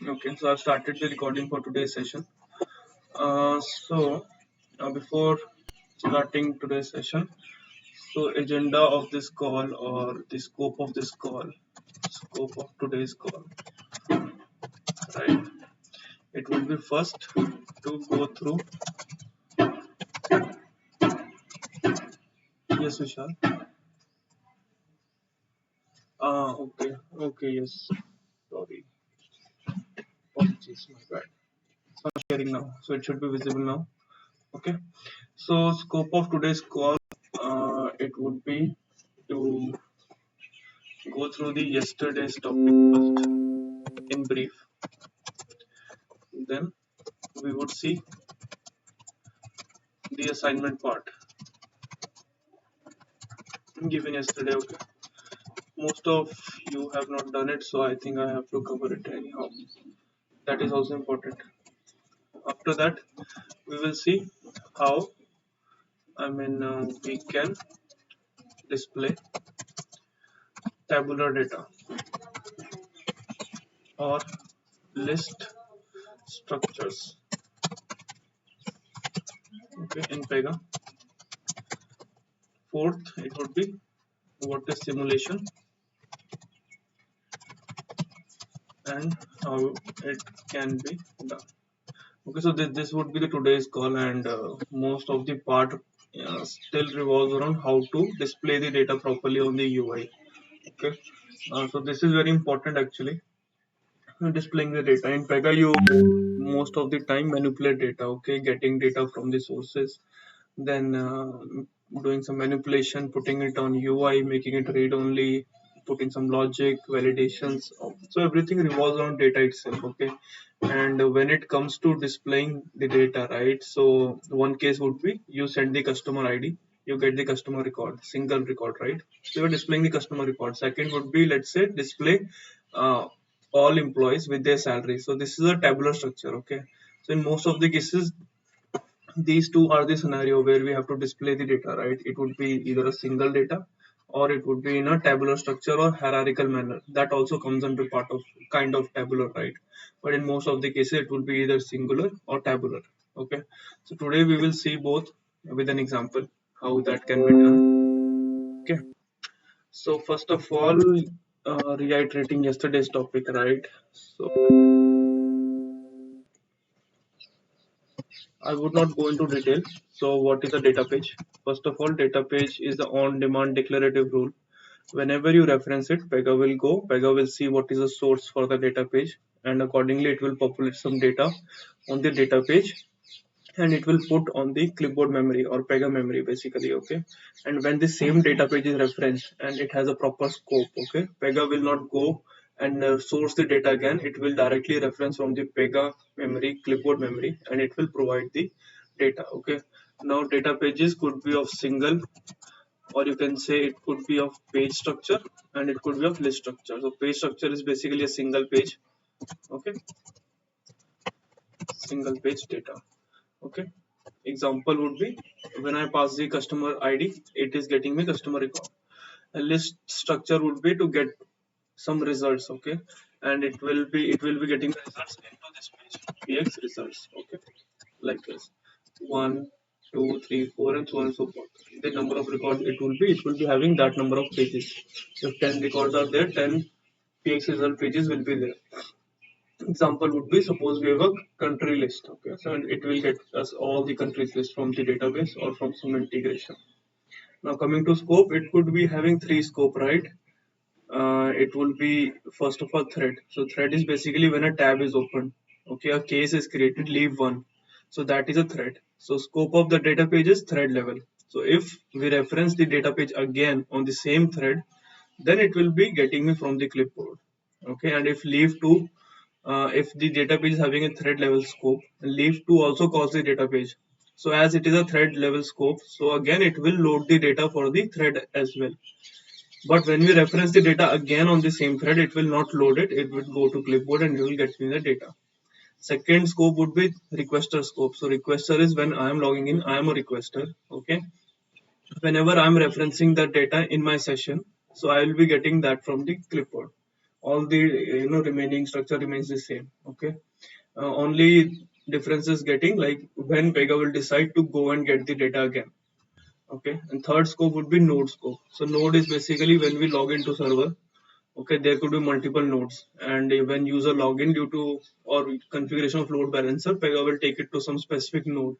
Okay, so I've started the recording for today's session. Before starting today's session, so agenda of this call or the scope of this call, scope of today's call, right? It will be first to go through. Yes, Vishal. Okay, yes. Sorry, apologies, my bad. So I'm sharing now, so it should be visible now. Okay. So scope of today's call, it would be to go through the yesterday's topic first in brief. Then we would see the assignment part given yesterday. Okay, most of you have not done it, so I think I have to cover it anyhow. That is also important. After that, we will see how we can display tabular data or list structures. Okay, in Pega. Fourth, it would be what is simulation and how it can be done. Okay, so this would be the today's call, and most of the part still revolves around how to display the data properly on the UI. Okay, so this is very important actually. Displaying the data in Pega, you most of the time manipulate data. Okay, getting data from the sources, then doing some manipulation, putting it on UI, making it read only, putting some logic, validations. So everything revolves around data itself. Okay, and when it comes to displaying the data, right? So one case would be you send the customer ID, you get the customer record, single record, right? So you're displaying the customer record. Second would be, let's say, display uh, all employees with their salary. So this is a tabular structure. Okay, so in most of the cases these two are the scenario where we have to display the data, right? It would be either a single data or it would be in a tabular structure or hierarchical manner. That also comes under part of kind of tabular, right? But in most of the cases it will be either singular or tabular. Okay, so today we will see both with an example how that can be done. Okay, so first of all, reiterating yesterday's topic, right? So I would not go into detail. So what is a data page? First of all, data page is the on-demand declarative rule. Whenever you reference it, Pega will see what is the source for the data page, and accordingly it will populate some data on the data page, and it will put on the clipboard memory or Pega memory basically. Okay, and when the same data page is referenced and it has a proper scope, okay, Pega will not go and source the data again. It will directly reference from the Pega memory, clipboard memory, and it will provide the data. Okay, now data pages could be of single, or you can say it could be of page structure, and it could be of list structure. So page structure is basically a single page. Okay, single page data. Okay, example would be when I pass the customer ID, it is getting me customer record. A list structure would be to get some results. Okay, and it will be getting the results into this page, px results. Okay, like this, 1 2 3 4 and so on and so forth. The number of records it will be having that number of pages. If 10 records are there, 10 px result pages will be there. Example would be, suppose we have a country list. Okay, so it will get us all the countries list from the database or from some integration. Now coming to scope, it could be having three scope, right? It will be first of all thread. So thread is basically when a tab is opened. Okay, a case is created, leave one. So that is a thread. So scope of the data page is thread level. So if we reference the data page again on the same thread, then it will be getting me from the clipboard. Okay, and if leave two, if the data page is having a thread level scope, leave two also calls the data page. So as it is a thread level scope, so again it will load the data for the thread as well. But when we reference the data again on the same thread, it will not load it. It will go to clipboard and it will get me the data. Second scope would be requester scope. So requester is when I am logging in, I am a requester. Okay. Whenever I'm referencing the data in my session, so I will be getting that from the clipboard. all the remaining structure remains the same. Okay, only difference is getting like when Pega will decide to go and get the data again. Okay, and third scope would be node scope. So node is basically when we log into server. Okay, there could be multiple nodes, and when user login due to or configuration of load balancer, Pega will take it to some specific node.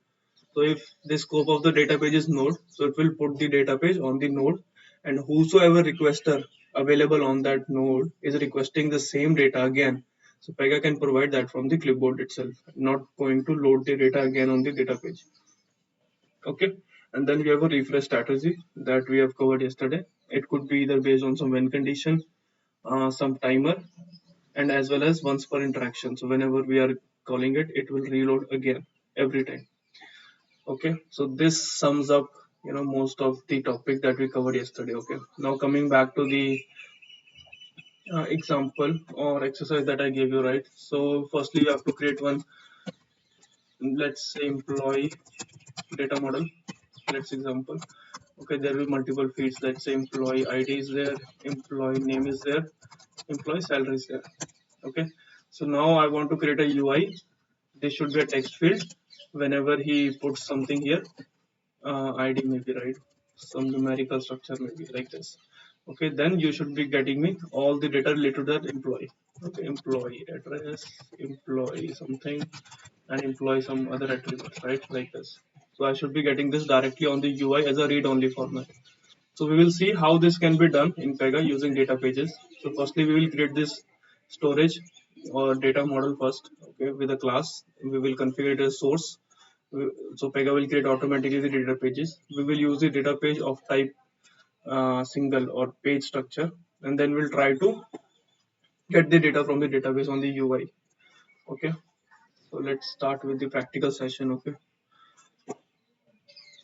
So if the scope of the data page is node, so it will put the data page on the node, and whosoever requester available on that node is requesting the same data again. So Pega can provide that from the clipboard itself, not going to load the data again on the data page. Okay, and then we have a refresh strategy that we have covered yesterday. It could be either based on some when condition, some timer, and as well as once per interaction. So whenever we are calling it, it will reload again every time. Okay, so this sums up most of the topic that we covered yesterday. Okay, now coming back to the example or exercise that I gave you, right? So firstly you have to create one, let's say employee data model. Let's example. Okay, there will be multiple fields. Let's say employee ID is there, employee name is there, employee salary is there. Okay, so now I want to create a UI. This should be a text field. Whenever he puts something here, ID maybe, right, some numerical structure maybe like this. Okay, then you should be getting me all the data related to that employee. Okay, employee address, employee something, and employee some other attributes, right, like this. So I should be getting this directly on the UI as a read only format. So we will see how this can be done in Pega using data pages. So firstly we will create this storage or data model first. Okay, with a class we will configure it as source. So Pega will create automatically the data pages. We will use the data page of type single or page structure, and then we'll try to get the data from the database on the UI. Okay, so let's start with the practical session. Okay,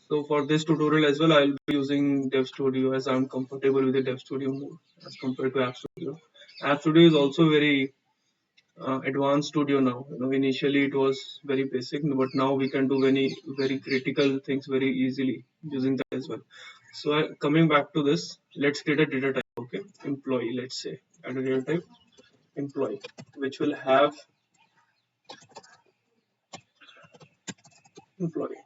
so for this tutorial as well, I'll be using Dev Studio as I'm comfortable with the Dev Studio more as compared to App Studio. App Studio is also very advanced studio now. Initially it was very basic, but now we can do very critical things very easily using that as well. So coming back to this, let's create a data type. Okay, employee. Let's say add a data type employee, which will have employee.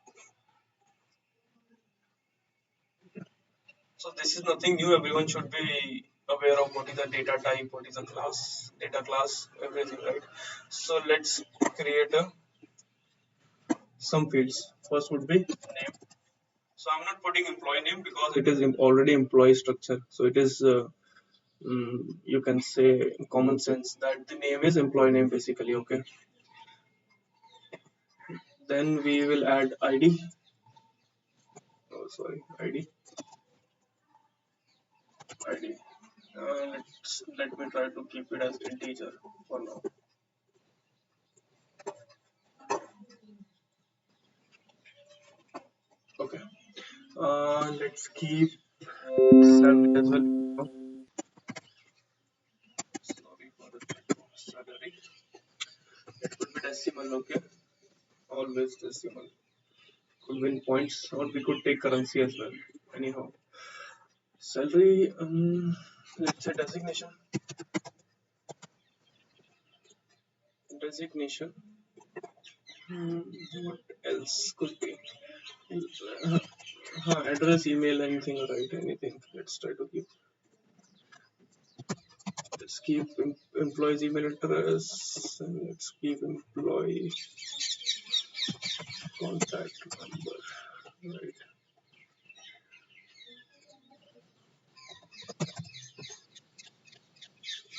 So this is nothing new. Everyone should be aware of what is the data type, what is a class, data class, everything, right? So let's create some fields. First would be name. So I'm not putting employee name because it is already employee structure. So it is you can say common sense that the name is employee name basically. Okay. Then we will add ID. Oh, sorry, ID. ID. Let me try to keep it as integer for now. Okay. Let's keep salary as well. Sorry for the salary. It could be decimal. Okay. Always decimal. Could win points, or we could take currency as well. Anyhow, salary. Let's say designation. Designation. What else could be? Address, email, anything, right? Anything. Let's try to keep. Let's keep employees email address, and let's keep employee contact number. Right.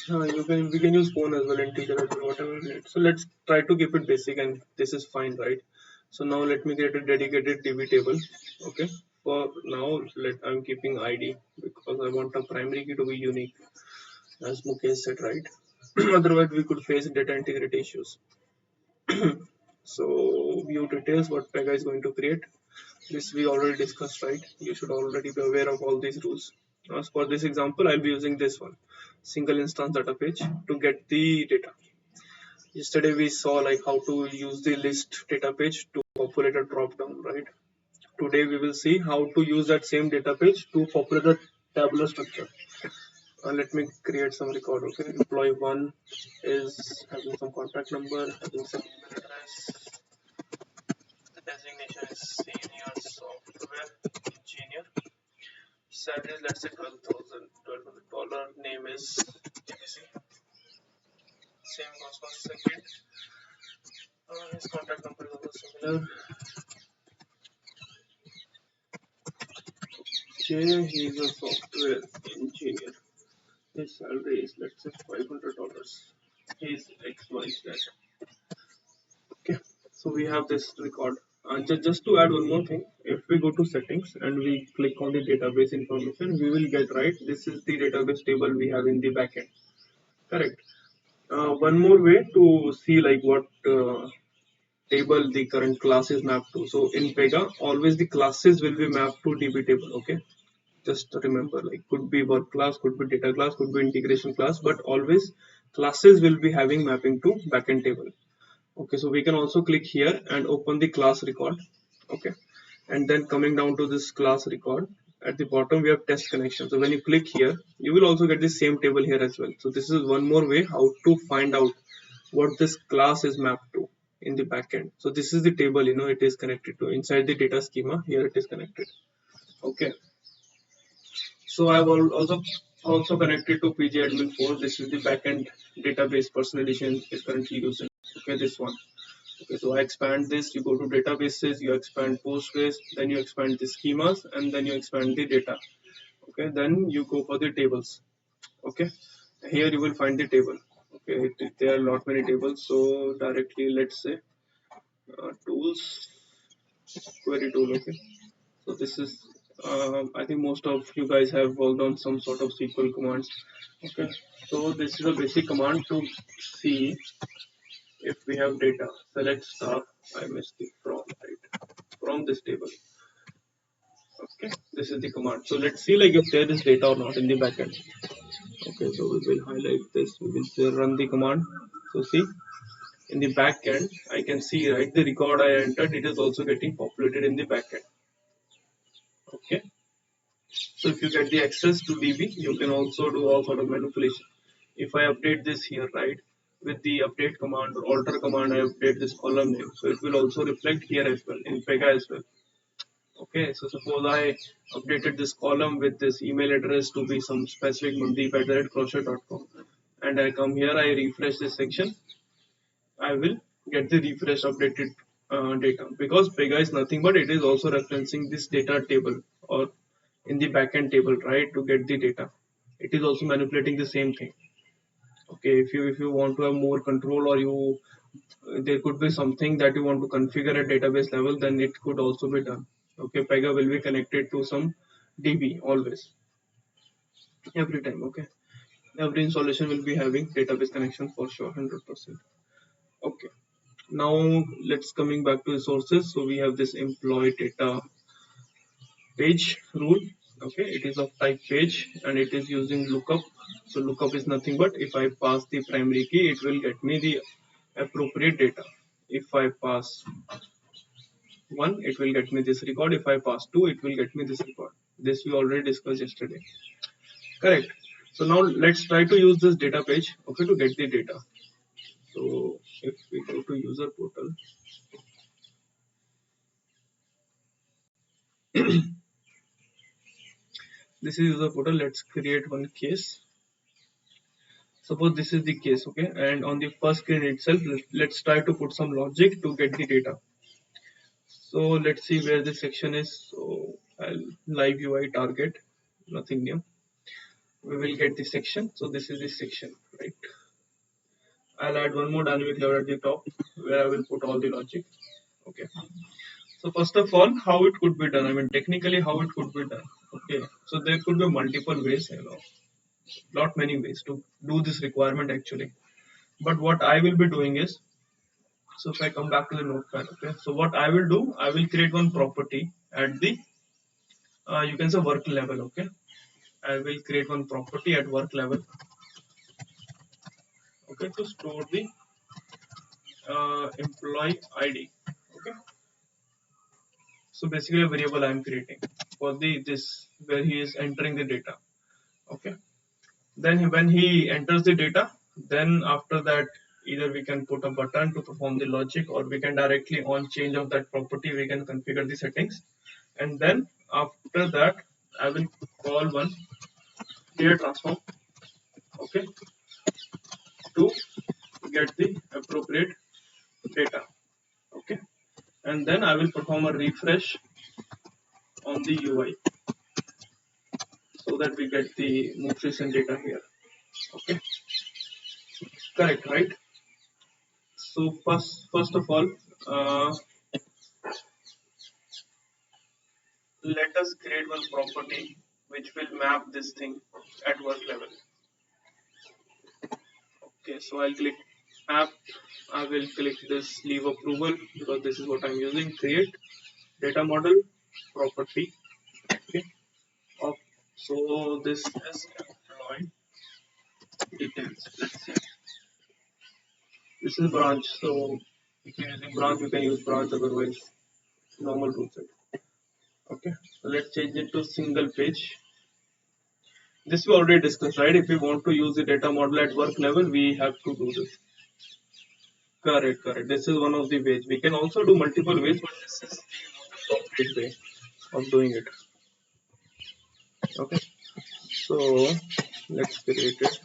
We can use phone as well, integer as well, whatever we need. So let's try to keep it basic, and this is fine, right? So now let me create a dedicated DB table. Okay. For now, I'm keeping ID because I want a primary key to be unique, as Mukesh said, right? Otherwise, we could face data integrity issues. So view details, what Pega is going to create. This we already discussed, right? You should already be aware of all these rules. As for this example, I'll be using this one, single instance data page, to get the data. Yesterday we saw like how to use the list data page to populate a drop down, right? Today we will see how to use that same data page to populate a tabular structure. Let me create some record. Okay, employee 1 is having some contact number, having some email address. The designation is senior software engineer. Salary is, let's say, $12,000. Name is ABC. Same goes for second. His contact number is also similar. He is a software engineer. His salary is, let's say, $500. He is XYZ. Okay, so we have this record. Just to add one more thing, if we go to settings and we click on the database information, we will get right. This is the database table we have in the backend. Correct. One more way to see like what table the current class is mapped to. So in Pega, always the classes will be mapped to DB table. Okay, just remember, like could be work class, could be data class, could be integration class, but always classes will be having mapping to backend table. Okay, so we can also click here and open the class record. Okay, and then coming down to this class record, at the bottom we have test connection. So when you click here, you will also get the same table here as well. So this is one more way how to find out what this class is mapped to in the backend. So this is the table, it is connected to inside the data schema. Here it is connected. Okay, so I've also connected to pgadmin 4. This is the backend database personal edition is currently using. Okay, this one. Okay, so I expand this, you go to databases, you expand Postgres, then you expand the schemas, and then you expand the data. Okay, then you go for the tables. Okay, here you will find the table. Okay, there are a lot many tables. So directly, let's say tools, query tool. Okay, so this is I think most of you guys have worked on some sort of SQL commands. Okay, so this is a basic command to see if we have data. Select star. I missed the from, right, from this table. Okay, this is the command. So let's see like if there is data or not in the backend. Okay, so we will highlight this. We will say run the command. So see in the backend, I can see right the record I entered. It is also getting populated in the backend. Okay, so if you get the access to DB, you can also do all sort of manipulation. If I update this here, right, with the update command or alter command, I update this column name. So it will also reflect here as well in Pega as well. Okay, so suppose I updated this column with this email address to be some specific mandeep@crochet.com, and I come here, I refresh this section, I will get the refresh updated data, because Pega is nothing but it is also referencing this data table or in the backend table, right, to get the data. It is also manipulating the same thing. Okay, if you want to have more control, or you there could be something that you want to configure at database level, then it could also be done. Okay, Pega will be connected to some DB always, every time. Okay, every installation will be having database connection for sure, 100%. Okay, now let's coming back to resources. So we have this employee data page rule. Okay, it is of type page and it is using lookup. So lookup is nothing but if I pass the primary key, it will get me the appropriate data. If I pass 1, it will get me this record. If I pass 2, it will get me this record. This we already discussed yesterday. Correct. So now let's try to use this data page, okay, to get the data. So if we go to user portal, this is user portal. Let's create one case. Suppose this is the case, okay, and on the first screen itself, let's try to put some logic to get the data. So let's see where this section is. So I'll live UI target, nothing new. We will get the section. So this is the section, right? I'll add one more dynamic level at the top where I will put all the logic. Okay. So first of all, how it could be done? I mean, technically, how it could be done? Okay. So there could be multiple ways, lot many ways to do this requirement actually. But what I will be doing is, so if I come back to the notepad, okay. So what I will do, I will create one property at the, you can say work level, okay. I will create one property at work level, okay, to store the employee ID, okay. So basically a variable I am creating for the this where he is entering the data. Okay. Then when he enters the data, then after that either we can put a button to perform the logic, or we can directly on change of that property we can configure the settings. And then after that I will call one clear transform, okay, to get the appropriate data, okay. And then I will perform a refresh on the UI so that we get the most recent data here, okay. Correct, right? So first of all, uh, let us create one property which will map this thing at work level. Okay, so I'll click app. I will click this leave approval because this is what I'm using. Create data model property. Okay. Of, so this is employee details. Let's say this is branch. So if you're using branch, you can use branch. Otherwise, normal rule set. Okay. So let's change it to single page. This we already discussed, right? If we want to use the data model at work level, we have to do this. Correct, correct. This is one of the ways. We can also do multiple ways, but this is the most appropriate way of doing it. Okay. So let's create it.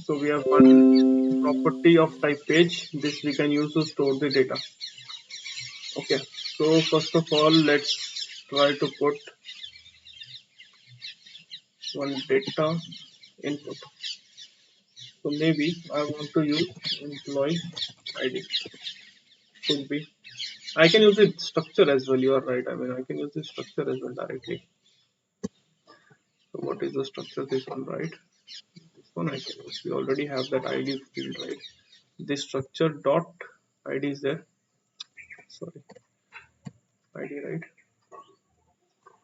So we have one property of type page. This we can use to store the data. Okay. So first of all, let's try to put one data input. So maybe I want to use employee ID. Could be. I can use the structure as well. You are right. I mean, I can use the structure as well directly. So what is the structure? This one, right? This one I can use. We already have that ID field, right? The structure dot ID is there. Sorry, ID, right?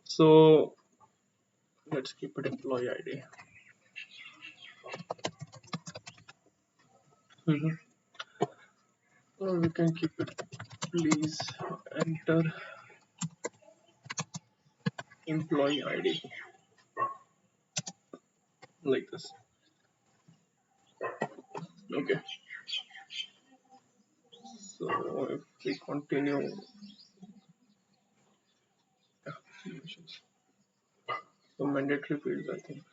So let's keep it employee ID. Mhm. Or we can keep it. Please enter employee ID like this. Okay. So if we continue, yeah, so mandatory fields, I think.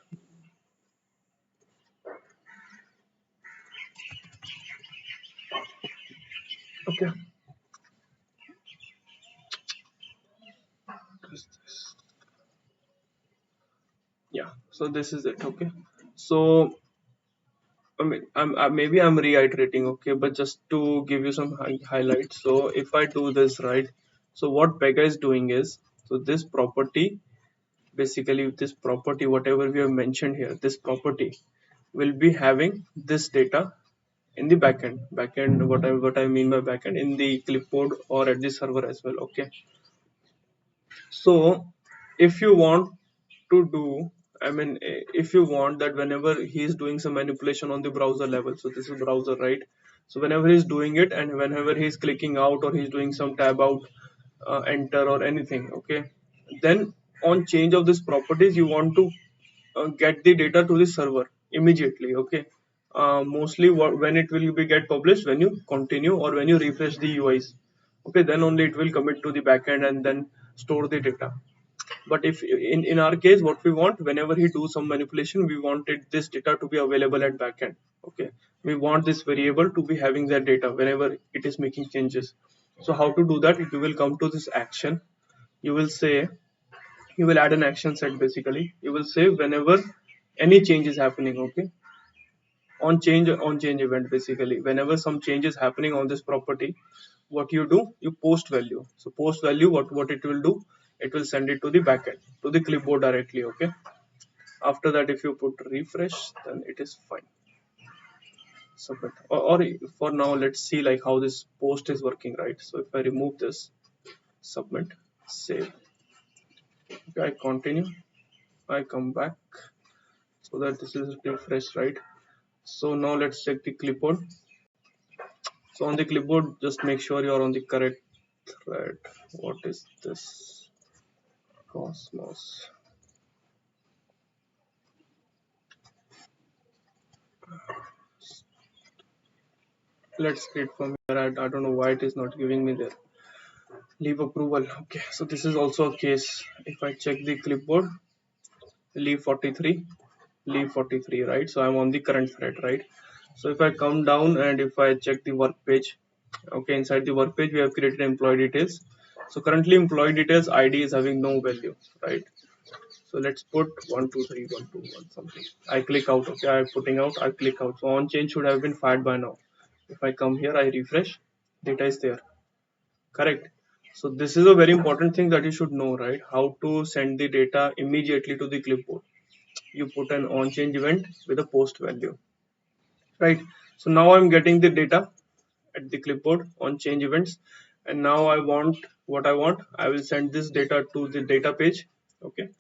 Okay. Yeah. So this is it. Okay. So I mean, maybe I'm reiterating, okay, but just to give you some highlights. So if I do this right, so what Pega is doing is, so this property, basically this property, whatever we have mentioned here, this property will be having this data in the backend. Backend, what I mean by backend, in the clipboard or at the server as well. Okay. So if you want to do, I mean, if you want that whenever he's doing some manipulation on the browser level, so this is browser, right? So whenever he's doing it and whenever he's clicking out or he's doing some tab out, enter or anything, okay, then on change of these properties, you want to get the data to the server immediately, okay. Mostly when it will be get published, when you continue or when you refresh the UIs, okay, then only it will commit to the backend and then store the data. But if in our case, what we want, whenever he do some manipulation, we wanted this data to be available at backend, okay. We want this variable to be having that data whenever it is making changes. So how to do that? You will come to this action, you will say, you will add an action set. Basically you will say whenever any change is happening, okay, on change event, basically whenever some change is happening on this property, what you do, you post value. So post value, what it will do, it will send it to the backend, to the clipboard directly, okay. After that, if you put refresh, then it is fine. Submit, or for now let's see like how this post is working, right? So if I remove this, submit, save, okay, I continue, I come back, so that this is refresh, right? So now let's check the clipboard. So on the clipboard, just make sure you're on the correct thread. What is this? Cosmos. let's create from here. I don't know why it is not giving me there. Leave approval. Okay, so this is also a case. If I check the clipboard, leave 43, leave 43, right? So I'm on the current thread, right? So if I come down and if I check the work page, okay, inside the work page we have created employee details. So currently employee details ID is having no value, right? So let's put 123 121 something. I click out. Okay, I'm putting out. I click out. So on change should have been fired by now. If I come here, I refresh. Data is there. Correct. So this is a very important thing that you should know, right? How to send the data immediately to the clipboard. You put an on change event with a post value, right? So now I'm getting the data at the clipboard on change events, and now I want what I want. I will send this data to the data page. Okay,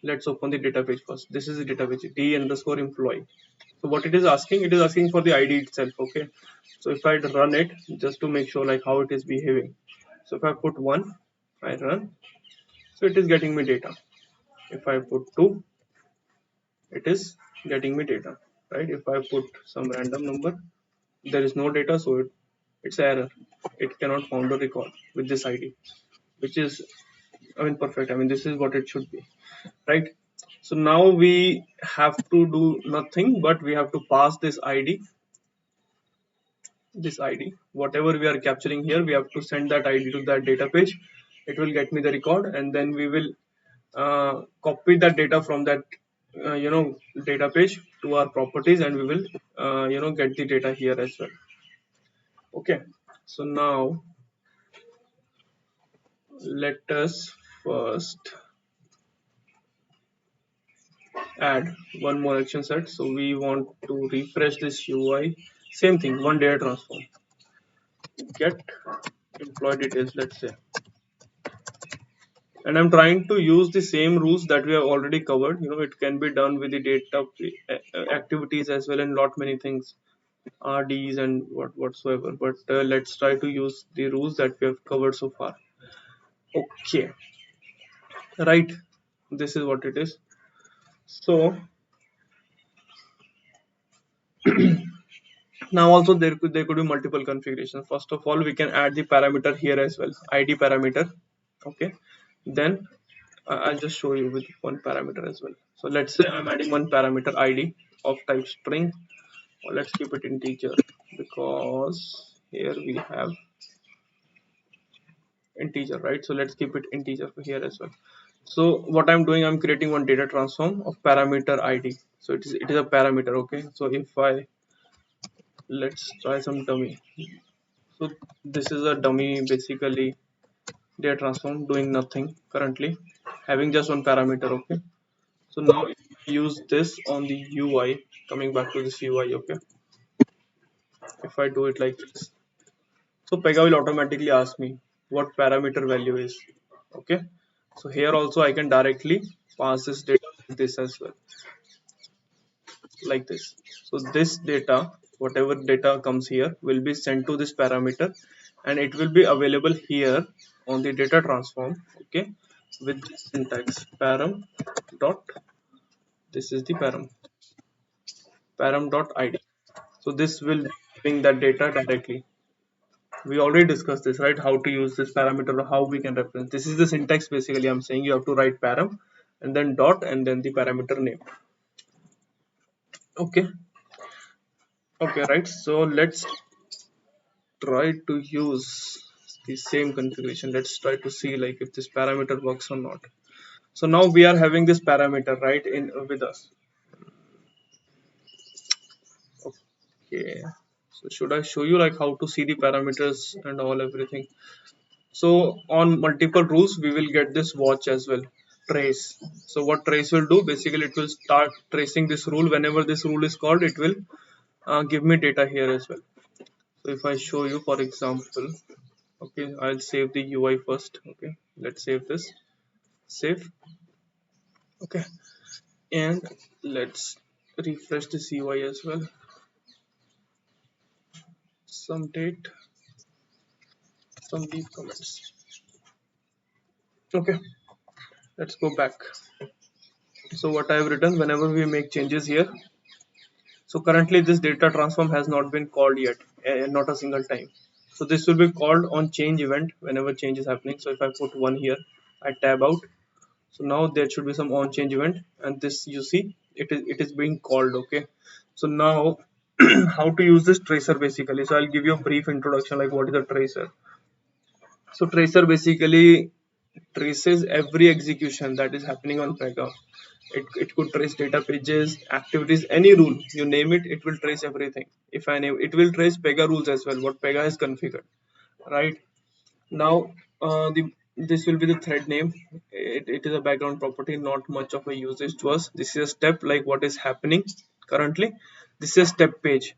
let's open the data page first. This is the data page d underscore employee. So what it is asking for the ID itself. Okay, so if I run it just to make sure like how it is behaving. So if I put 1, I run, so it is getting me data. If I put 2, it is getting me data, right? If I put some random number, there is no data, so it's error. It cannot found a record with this ID, which is, I mean, perfect. I mean, this is what it should be, right? So now we have to do nothing, but we have to pass this ID, whatever we are capturing here, we have to send that ID to that data page. It will get me the record, and then we will copy that data from that data page to our properties, and we will get the data here as well. Okay, so now let us first add one more action set. So we want to refresh this UI. Same thing, one data transform. Get employee details, let's say. And I'm trying to use the same rules that we have already covered. It can be done with the data activities as well, and lot many things, RDs and whatsoever. But let's try to use the rules that we have covered so far. Okay, right. This is what it is. So now also there could be multiple configurations. First of all, we can add the parameter here as well, ID parameter. Okay, then I'll just show you with one parameter as well. So let's say I'm adding one parameter ID of type string, or let's keep it integer, because here we have integer, right? So let's keep it integer here as well. So what I'm doing, I'm creating one data transform of parameter ID. So it is a parameter. Okay, so if I, let's try some dummy. So this is a dummy, basically data transform doing nothing currently, having just one parameter. Okay, so now if I use this on the UI, coming back to this UI. Okay, if I do it like this, so Pega will automatically ask me what parameter value is. Okay, so here also I can directly pass this data like this as well, like this. So this data, whatever data comes here, will be sent to this parameter, and it will be available here on the data transform. Okay, with this syntax param dot, this is the param dot id. So this will bring that data directly. We already discussed this, right? How to use this parameter, or how we can reference. This is the syntax. Basically, I'm saying you have to write param and then dot and then the parameter name. Okay, okay, right. So let's try to use the same configuration. Let's try to see like if this parameter works or not. So now we are having this parameter right in with us. Okay, so should I show you like how to see the parameters and all everything? So on multiple rules we will get this watch as well, trace. So what trace will do, basically it will start tracing this rule. Whenever this rule is called, it will give me data here as well. So if I show you, for example, okay, I'll save the UI first. Okay, let's save this, save. Okay, and let's refresh this UI as well. Some date, some deep comments. Okay, let's go back. So what I have written, whenever we make changes here, so currently this data transform has not been called yet. not a single time. So this will be called on change event whenever change is happening. So if I put 1 here, I tab out. So now there should be some on change event, and this you see it is being called. Okay, so now how to use this tracer basically. So I'll give you a brief introduction like what is a tracer. So tracer basically traces every execution that is happening on Pega. It could trace data pages, activities, any rule you name it, it will trace everything. If I name it will trace Pega rules as well, what Pega has configured, right? Now the this will be the thread name. It is a background property, not much of a usage to us. This is a step like what is happening currently. This is a step page.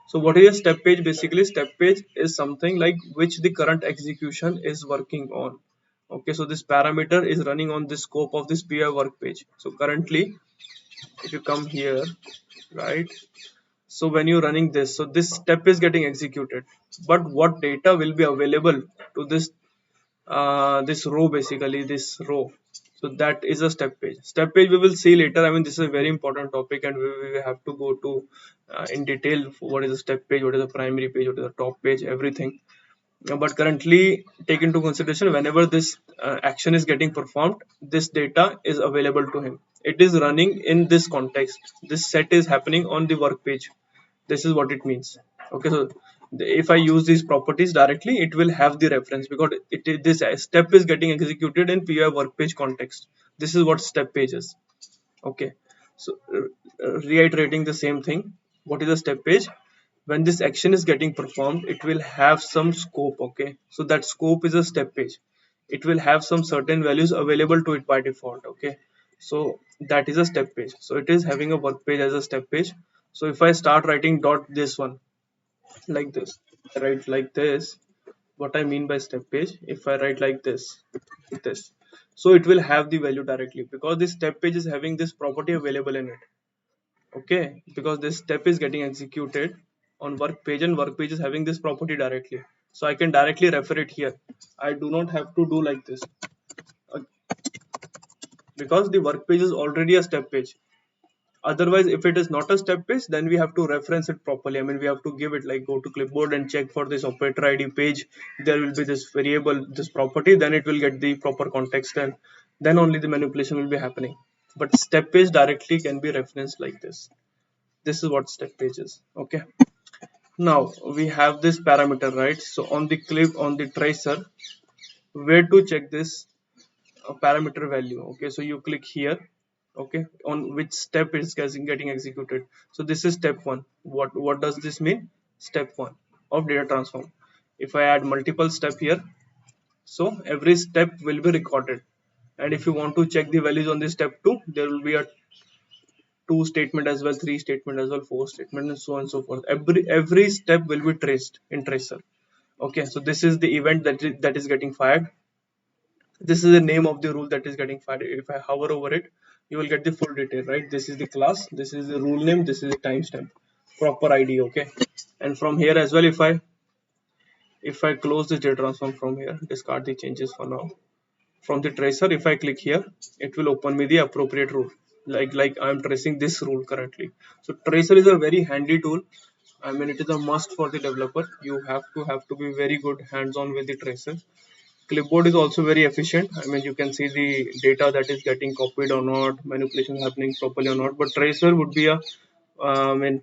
So what is a step page? Basically step page is something like which the current execution is working on. Okay, so this parameter is running on the scope of this PI work page. So currently if you come here, right, so when you're running this, so this step is getting executed, but what data will be available to this row, basically this row, so that is a step page. Step page we will see later. I mean, this is a very important topic, and we have to go to in detail what is a step page, what is a primary page, what is a top page, everything. But currently take into consideration whenever this action is getting performed, this data is available to him. It is running in this context. This set is happening on the work page. This is what it means. Okay, so if I use these properties directly, it will have the reference because this step is getting executed in PI work page context. This is what step page is. Okay, so reiterating the same thing, what is a step page? When this action is getting performed, it will have some scope. Okay, so that scope is a step page. It will have some certain values available to it by default. Okay, so that is a step page. So it is having a work page as a step page. So if I start writing dot this one like this, I write like this. What I mean by step page, if I write like this, so it will have the value directly because this step page is having this property available in it. Okay, because this step is getting executed on work page, and work page is having this property directly, so I can directly refer it here. I do not have to do like this uh, because the work page is already a step page. Otherwise, if it is not a step page, then we have to reference it properly. I mean, we have to give it like go to clipboard and check for this operator id page. There will be this variable, this property, then it will get the proper context, and then only the manipulation will be happening. But step page directly can be referenced like this. This is what step page is. Okay, now we have this parameter, right? So on the clip, on the tracer, where to check this parameter value? Okay, so you click here. Okay, on which step it's getting executed. So this is step one. What does this mean? Step one of data transform. If I add multiple step here, so every step will be recorded, and if you want to check the values on this step 2, there will be a 2 statement as well, 3 statement as well, 4 statement, and so on and so forth. Every step will be traced in tracer. Okay, so this is the event that is getting fired. This is the name of the rule that is getting fired. If I hover over it, you will get the full detail, right? This is the class, this is the rule name, this is the timestamp, proper id. Okay, and from here as well, if I close this data transform from here, discard the changes for now. From the tracer, if I click here, it will open me the appropriate rule, like I'm tracing this rule currently. So tracer is a very handy tool. I mean, it is a must for the developer. You have to be very good hands-on with the tracer. Clipboard is also very efficient. I mean, you can see the data that is getting copied or not, manipulation happening properly or not. But tracer would be a I mean,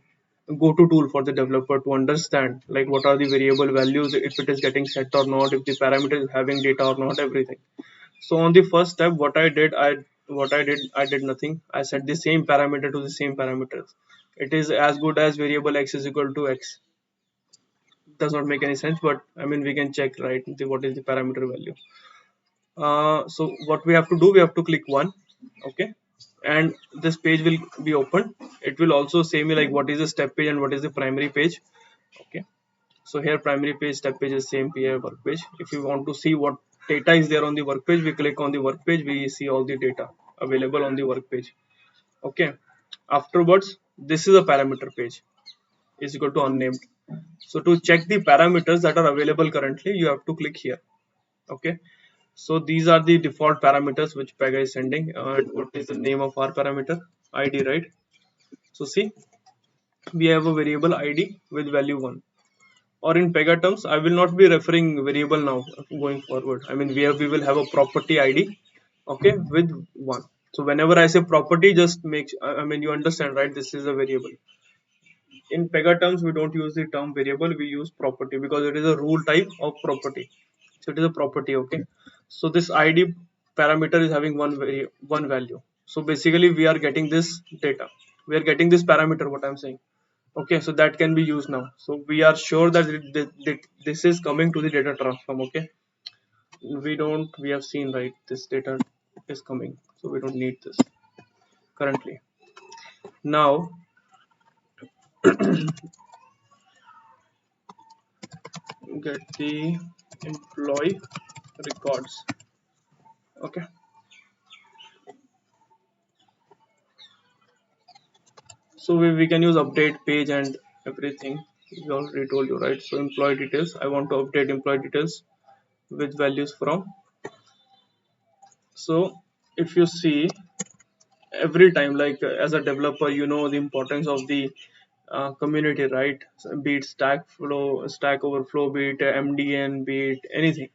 go-to tool for the developer to understand like what are the variable values, if it is getting set or not, if the parameter is having data or not, everything. So on the first step, I did nothing. I set the same parameter to the same parameters. It is as good as variable x is equal to x. Does not make any sense, but I mean we can check, right, what is the parameter value. So what we have to do, we have to click one. Okay, and this page will be open. It will also say me like what is the step page and what is the primary page. Okay, so here primary page, step page is same PI work page. If you want to see what data is there on the work page, we click on the work page, we see all the data available on the work page. Okay, afterwards this is a parameter page, is equal to unnamed. So to check the parameters that are available currently, you have to click here. Okay, so these are the default parameters which Pega is sending. What is the name of our parameter? ID, right? So see, we have a variable ID with value 1. or in Pega terms, I will not be referring variable now going forward. I mean, we will have a property ID, okay, with one. So whenever I say property, just make, I mean, you understand, right? This is a variable. In Pega terms, we don't use the term variable, we use property because it is a rule type of property. So it is a property, okay. So this ID parameter is having one value. So basically, we are getting this data. We are getting this parameter. What I'm saying, okay. So that can be used now. So we are sure that this is coming to the data transform, okay. We have seen, right, this data is coming, so we don't need this currently. Now get the employee records, okay. So we can use update page and everything. We already told you, right? So employee details, I want to update employee details with values from. So if you see, every time, like as a developer, you know the importance of the community, right? So be it Stack Overflow, be it MDN, be it anything,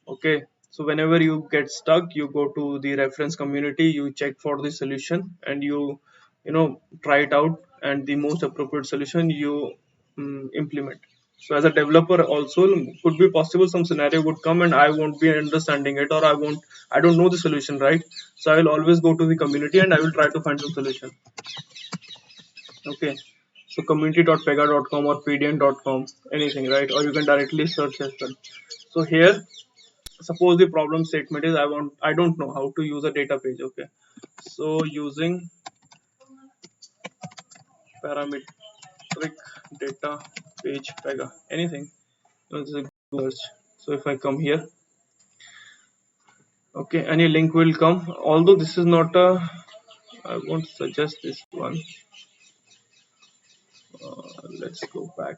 okay. So whenever you get stuck, you go to the reference community, you check for the solution, and you know, try it out, and the most appropriate solution you implement. So as a developer also, could be possible some scenario would come and I won't be understanding it, or I don't know the solution, right? So I will always go to the community and I will try to find some solution, okay. So community.pega.com or pdn.com, anything, right? Or you can directly search as well. So here, suppose the problem statement is I don't know how to use a data page, okay. So using parametric data page Pega, anything. This is a search. So if I come here, okay, any link will come, although this is not a, I won't suggest this one. Let's go back.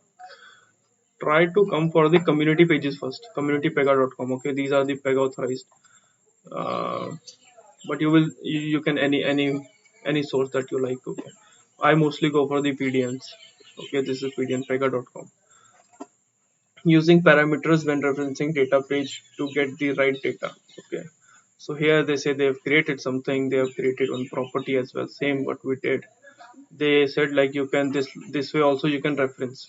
Try to come for the community pages first, communitypega.com, okay. These are the Pega authorized, uh, but you can any source that you like, okay. I mostly go for the PDNs, okay. This is pdnpega.com. Using parameters when referencing data page to get the right data, okay. So here they say they have created something, they have created one property as well, same what we did. They said like you can this way also you can reference,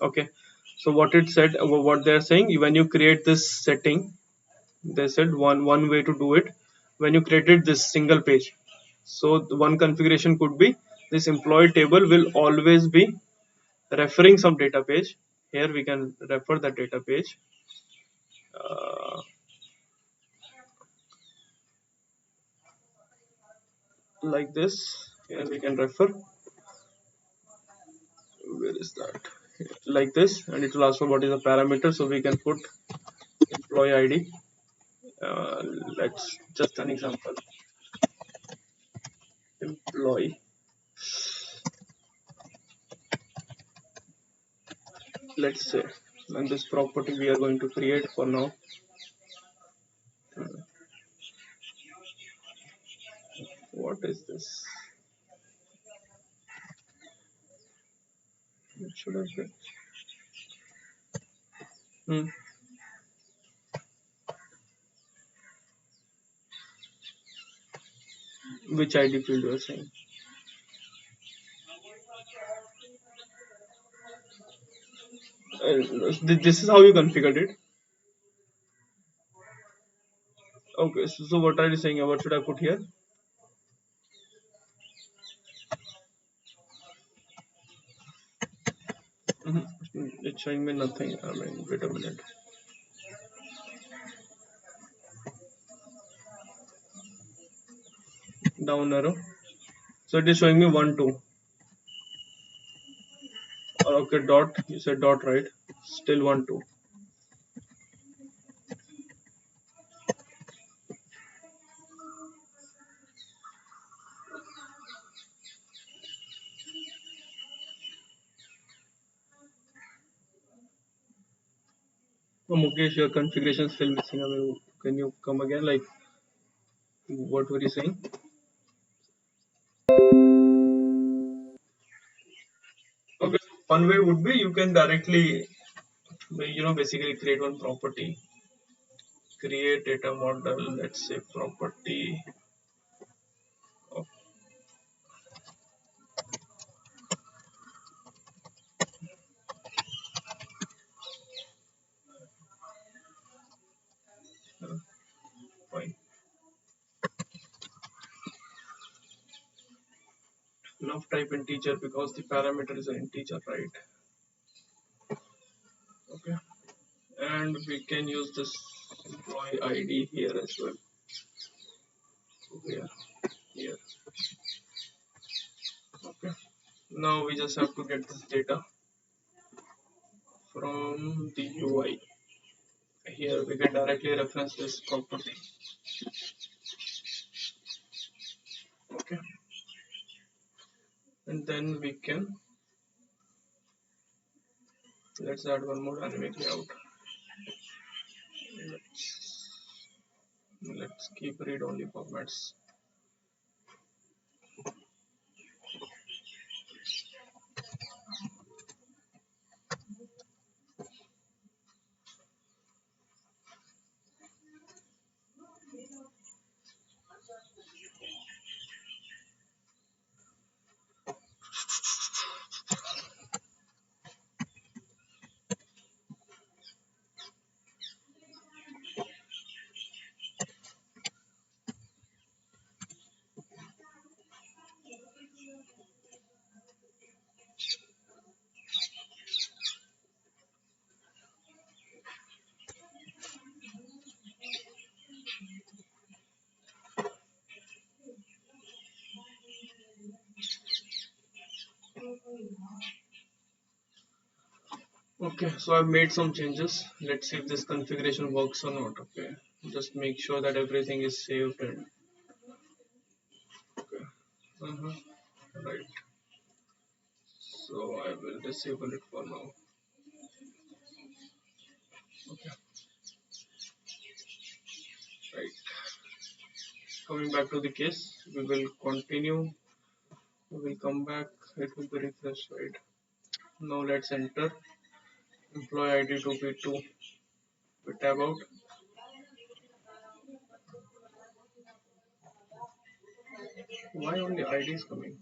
okay. So what it said, what they're saying, when you create this setting, they said one way to do it, when you created this single page. So the one configuration could be this employee table will always be referring some data page. Here we can refer that data page, uh, like this. Here we can refer, where is that, like this, and it will ask for what is the parameter. So we can put employee ID, uh, let's just an example, employee, let's say. And this property we are going to create for now. What is this? It should have been. Hmm. Which ID field you are saying? This is how you configured it. Okay, so what are you saying? What should I put here? It's showing me nothing. I mean, wait a minute. Down arrow. So it is showing me 1 2. Okay, dot. You said dot, right? Still 1 2. Oh, Mukesh, your configuration is still missing. I mean, can you come again? Like, what were you saying? Okay. one way would be you can directly, basically create one property, create data model, let's say property of, fine, of type integer because the parameter is an integer, right? Okay, and we can use this employee ID here as well. So here. Okay, now we just have to get this data from the UI. Here we can directly reference this property. Okay, and then we can, let's add one more dynamic layout. Let's keep read only formats. Okay, so I've made some changes. Let's see if this configuration works or not. Okay, just make sure that everything is saved and okay. Right. So I will disable it for now. Okay, right. Coming back to the case, we will continue. We will come back. It will be refreshed, right? Now let's enter employee ID to be 2. We tab out. Why only ID is coming?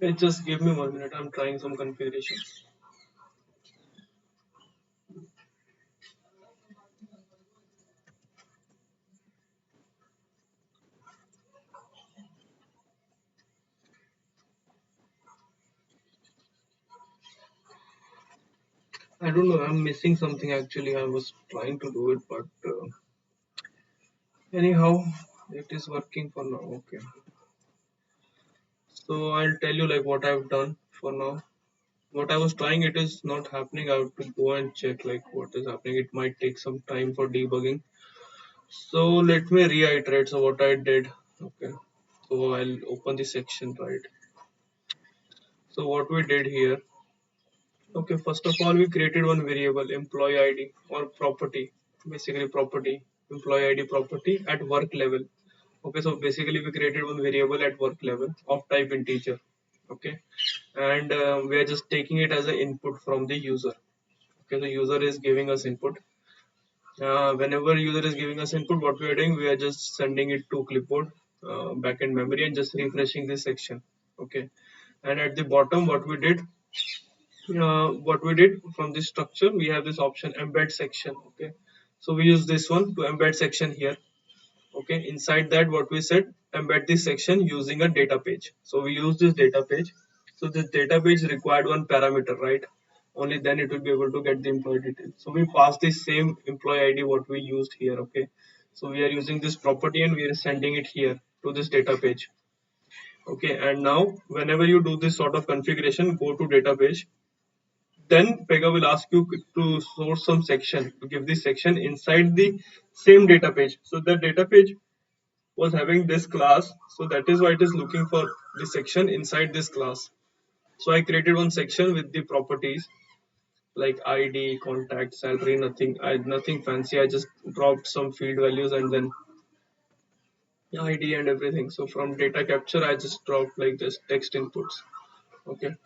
Just give me 1 minute. I'm trying some configuration. I don't know. I'm missing something actually. I was trying to do it, but anyhow, it is working for now. Okay. So I'll tell you like what I've done for now. What I was trying, it is not happening. I have to go and check like what is happening. It might take some time for debugging. So let me reiterate. So what I did. Okay. So I'll open the section, right. So what we did here. Okay. First of all, we created one variable employee ID or property. Basically property employee ID property at work level. Okay, so basically we created one variable at work level of type integer. Okay, and we are just taking it as an input from the user. Okay, the user is giving us input. Whenever user is giving us input, what we are doing, we are just sending it to clipboard, backend memory, and just refreshing this section. Okay, and at the bottom, what we did from this structure, we have this option embed section. Okay, so we use this one to embed section here. Okay, inside that what we said, embed this section using a data page. So we use this data page. So this data page required one parameter, right? Only then it will be able to get the employee details. So we pass the same employee ID what we used here. Okay, so we are using this property and we are sending it here to this data page. Okay, and now whenever you do this sort of configuration, go to data page. Then Pega will ask you to source some section, to give this section inside the same data page. So the data page was having this class, so that is why it is looking for the section inside this class. So I created one section with the properties like id, contact, salary. Nothing fancy. I just dropped some field values and then id and everything. So from data capture I just dropped like this text inputs. Okay,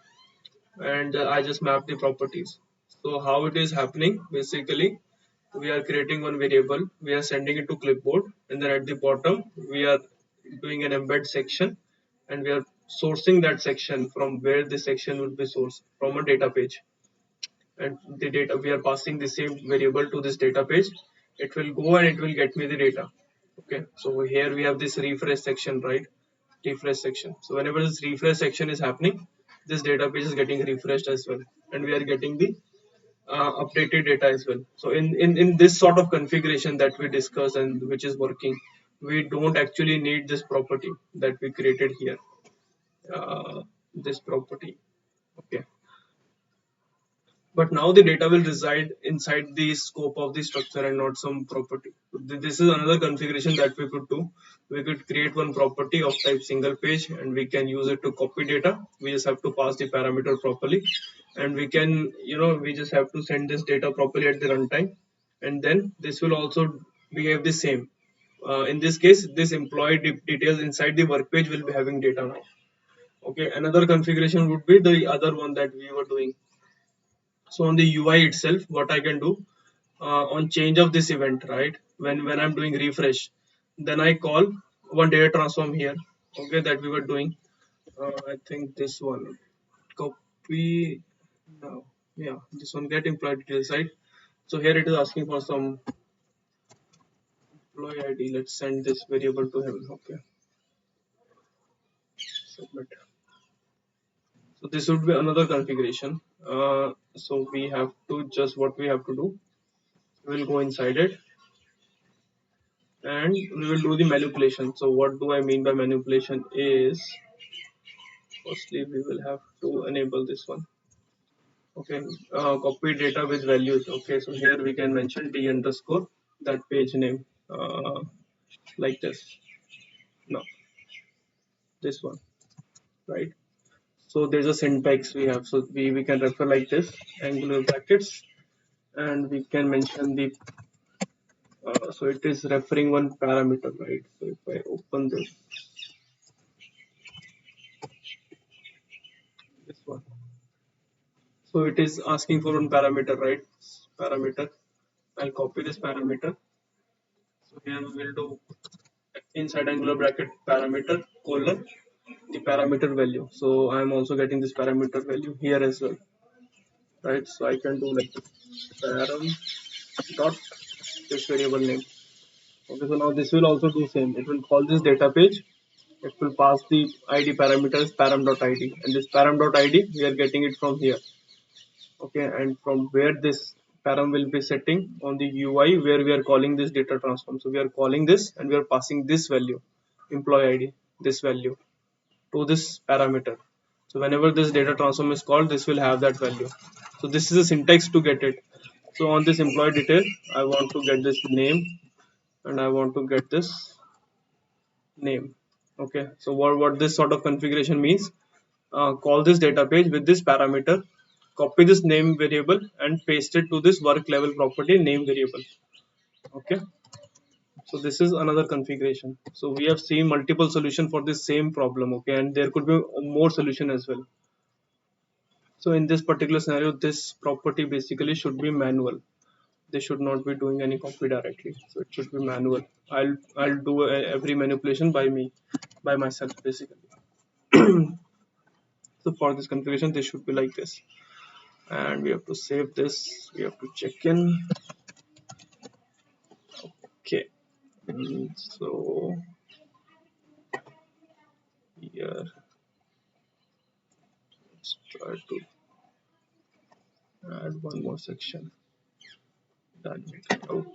and I just mapped the properties. So how it is happening, basically we are creating one variable, we are sending it to clipboard, and then at the bottom we are doing an embed section, and we are sourcing that section from where the section will be sourced from a data page. And the data, we are passing the same variable to this data page. It will go and it will get me the data. Okay, so here we have this refresh section, right? Refresh section. So whenever this refresh section is happening, this database is getting refreshed as well, and we are getting the updated data as well. So in this sort of configuration that we discussed and which is working, we don't actually need this property that we created here. This property. Okay, but now the data will reside inside the scope of the structure and not some property. This is another configuration that we could do. We could create one property of type single page and we can use it to copy data. We just have to pass the parameter properly, and we can, we just have to send this data properly at the runtime, and then this will also behave the same. In this case, this employee details inside the work page will be having data now. Okay, another configuration would be the other one that we were doing. So on the UI itself, what I can do, on change of this event, right, when I'm doing refresh, then I call one data transform here. Okay, that we were doing, I think this one, copy now. Yeah, this one, get employee details, right? So here it is asking for some employee ID. Let's send this variable to him. Okay, submit. So this would be another configuration. So we have to just, what we have to do, we'll go inside it and we will do the manipulation. So what do I mean by manipulation is, firstly we will have to enable this one. Okay, copy data with values. Okay, so here we can mention d underscore that page name, like this. No, this one, right? So there's a syntax we have. So we can refer like this, angular brackets, and we can mention the, so it is referring one parameter, right? So if I open this one, so it is asking for one parameter, right? Parameter. I'll copy this parameter. So here we will do inside angular bracket parameter colon. the parameter value. So I'm also getting this parameter value here as well, right? So I can do like param dot this variable name. Okay, so now this will also do same. It will call this data page. It will pass the id parameter as param.id, and this param.id we are getting it from here. Okay, and from where this param will be setting on the UI where we are calling this data transform. So we are calling this and we are passing this value, employee ID, this value to this parameter. So whenever this data transform is called, this will have that value. So this is a syntax to get it. So on this employee detail, I want to get this name and I want to get this name. Okay, so what this sort of configuration means, call this data page with this parameter, copy this name variable and paste it to this work level property name variable. Okay, so this is another configuration. So we have seen multiple solution for this same problem. Okay, and there could be more solution as well. So in this particular scenario, this property basically should be manual. They should not be doing any copy directly. So it should be manual. I'll do every manipulation by me, by myself basically. So for this configuration, this should be like this. And we have to save this. We have to check in. Okay. So here, let's try to add one more section. Then make it out.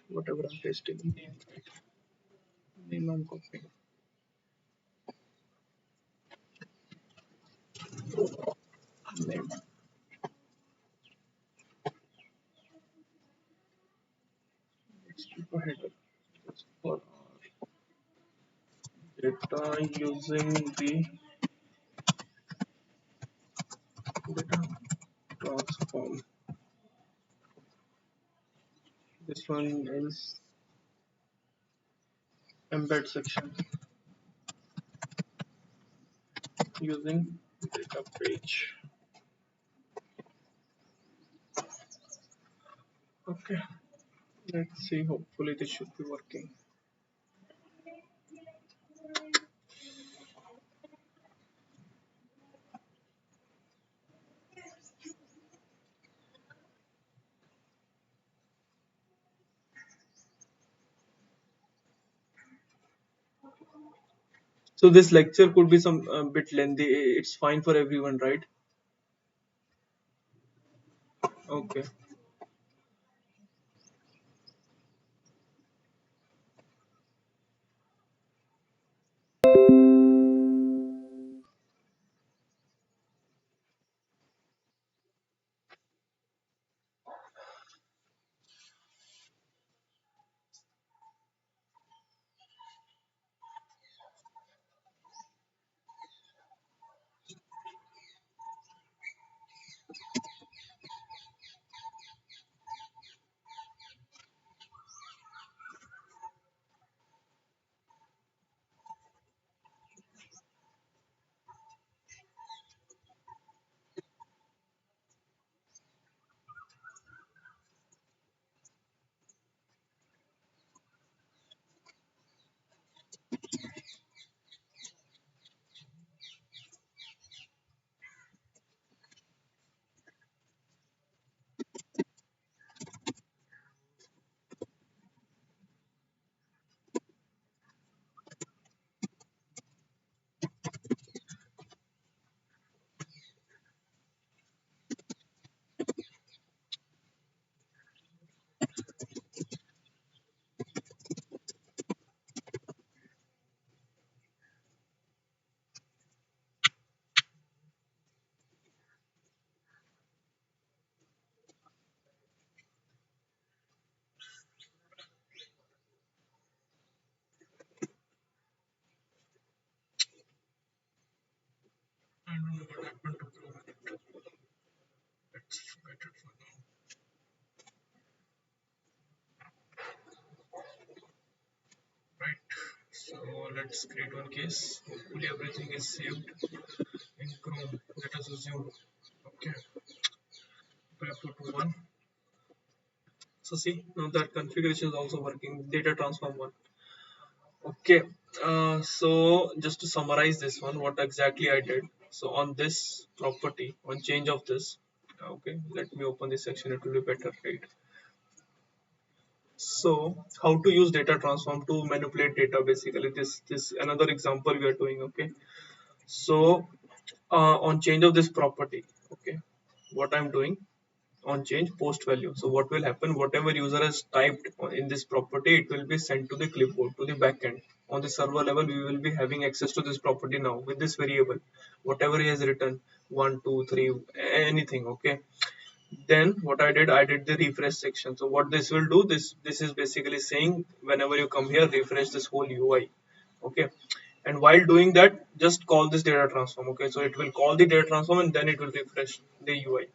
Whatever I'm pasting. Name I'm copying. Name. Let's keep a header. Just for data using the data transform. This one is embed section using data page. Okay, let's see. Hopefully, this should be working. So this lecture could be some bit lengthy. It's fine for everyone, right? Okay. let's create one case. Hopefully everything is saved in Chrome. Let us assume. Okay, we'll put one. So see, now that configuration is also working. Data transform one. Okay, so just to summarize this one, what exactly I did. So on this property, on change of this, okay, let me open this section. It will be better, right? So how to use data transform to manipulate data? Basically, this another example we are doing. Okay, so on change of this property, okay, what I'm doing on change post value. So what will happen, whatever user has typed in this property, it will be sent to the clipboard, to the backend. On the server level, we will be having access to this property now with this variable, whatever he has written, 1 2 3, anything. Okay, then what I did the refresh section. So what this will do, this is basically saying whenever you come here, refresh this whole UI. Okay, and while doing that, just call this data transform. Okay, so it will call the data transform and then it will refresh the UI.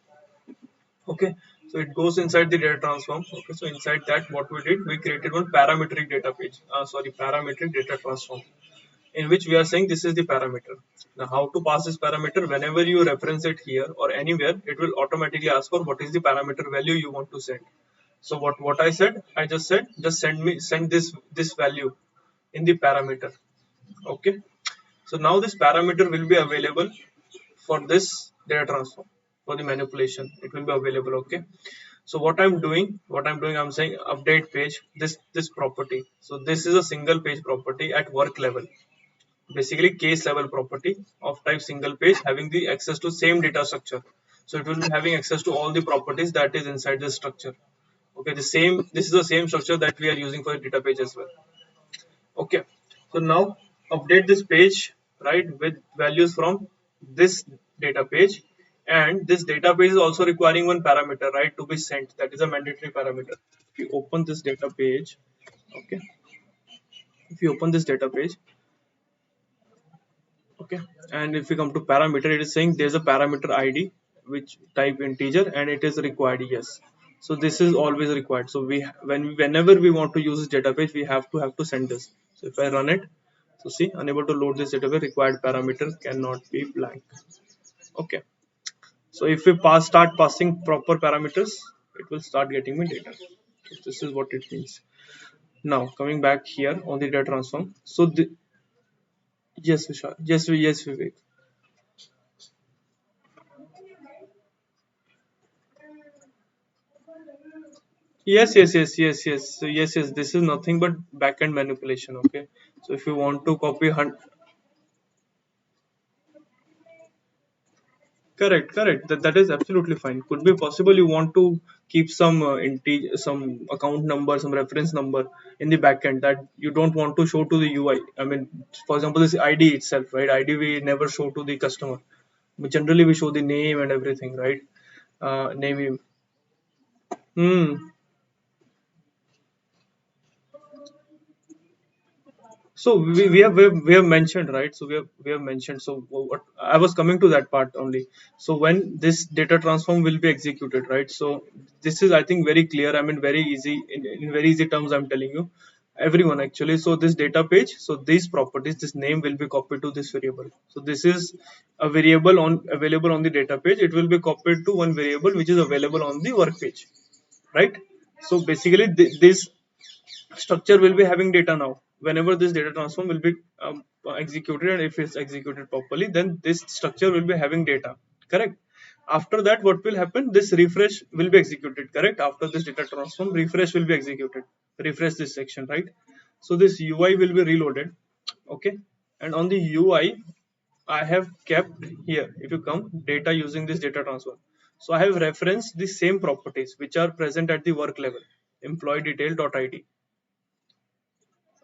Okay, so it goes inside the data transform. Okay, so inside that, what we did, we created one parametric data page, sorry, parametric data transform, in which we are saying this is the parameter. Now how to pass this parameter, whenever you reference it here or anywhere, it will automatically ask for what is the parameter value you want to send. So what I said, I just said, just send this value in the parameter. Okay, so now this parameter will be available for this data transform, for the manipulation it will be available. Okay, so what I'm doing, I'm saying update page, this property. So this is a single page property at work level, basically case level property of type single page, having the access to same data structure. So it will be having access to all the properties that is inside the structure. Okay, this is the same structure that we are using for the data page as well. Okay, so now update this page, right, with values from this data page. And this data page is also requiring one parameter, right, to be sent. That is a mandatory parameter. If you open this data page, okay, if you open this data page, okay, and if we come to parameter, it is saying there's a parameter id which type integer and it is required, yes. So this is always required. So whenever we want to use this data page, we have to send this. So if I run it, so see, unable to load this database, required parameter cannot be blank. Okay, so if we start passing proper parameters, it will start getting me data. So this is what it means. Now coming back here on the data transform. So yes, Vishal, yes, Vivek. Yes. So yes. This is nothing but backend manipulation. Okay. So if you want to copy correct. That is absolutely fine. Could be possible you want to keep some some account number, some reference number in the backend that you don't want to show to the UI. I mean, for example, this ID itself, right? ID we never show to the customer. But generally we show the name and everything, right? Name. Hmm. So we have mentioned, right. So we have mentioned. So what I was coming to that part only. So when this data transform will be executed, right. So this is, I think, very clear. I mean, very easy, in very easy terms. I'm telling you, everyone actually. So this data page. So these properties, this name will be copied to this variable. So this is a variable on available on the data page. It will be copied to one variable which is available on the work page, right. So basically, this structure will be having data now. Whenever this data transform will be executed, and if it's executed properly, then this structure will be having data, correct. After that, what will happen, this refresh will be executed, correct. After this data transform, refresh will be executed, refresh this section, right. So this UI will be reloaded. Okay, and on the UI, I have kept here, if you come data using this data transform. So I have referenced the same properties which are present at the work level, employee detail.id,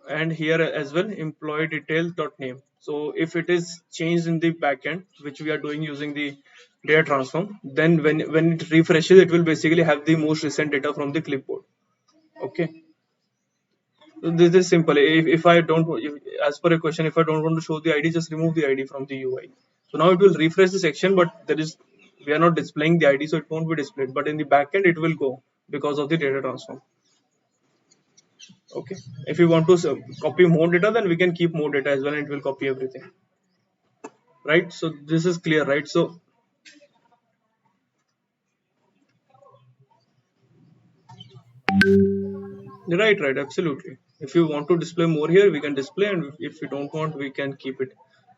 and here as well employee details dot name. So if it is changed in the backend, which we are doing using the data transform, then when it refreshes, it will basically have the most recent data from the clipboard. Okay, so this is simple. If I don't, as per a question, if I don't want to show the id, just remove the id from the UI. So now it will refresh the section, but there is, we are not displaying the id, so it won't be displayed, but in the backend it will go because of the data transform. Okay, if we want to copy more data, then we can keep more data as well, and it will copy everything, right? So this is clear, right? So right, absolutely. If you want to display more here, we can display, and if we don't want, we can keep it,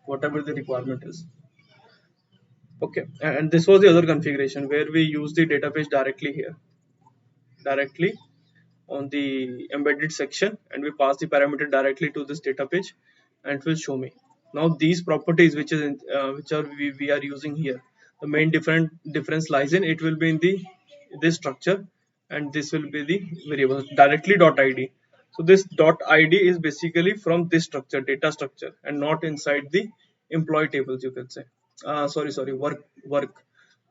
whatever the requirement is. Okay, and this was the other configuration where we use the database directly here, directly on the embedded section, and we pass the parameter directly to this data page, and it will show me. Now these properties which is which are we are using here, the main difference lies in it will be in the this structure, and this will be the variable directly dot id. So this dot id is basically from this structure, data structure, and not inside the employee tables, you can say. Sorry, work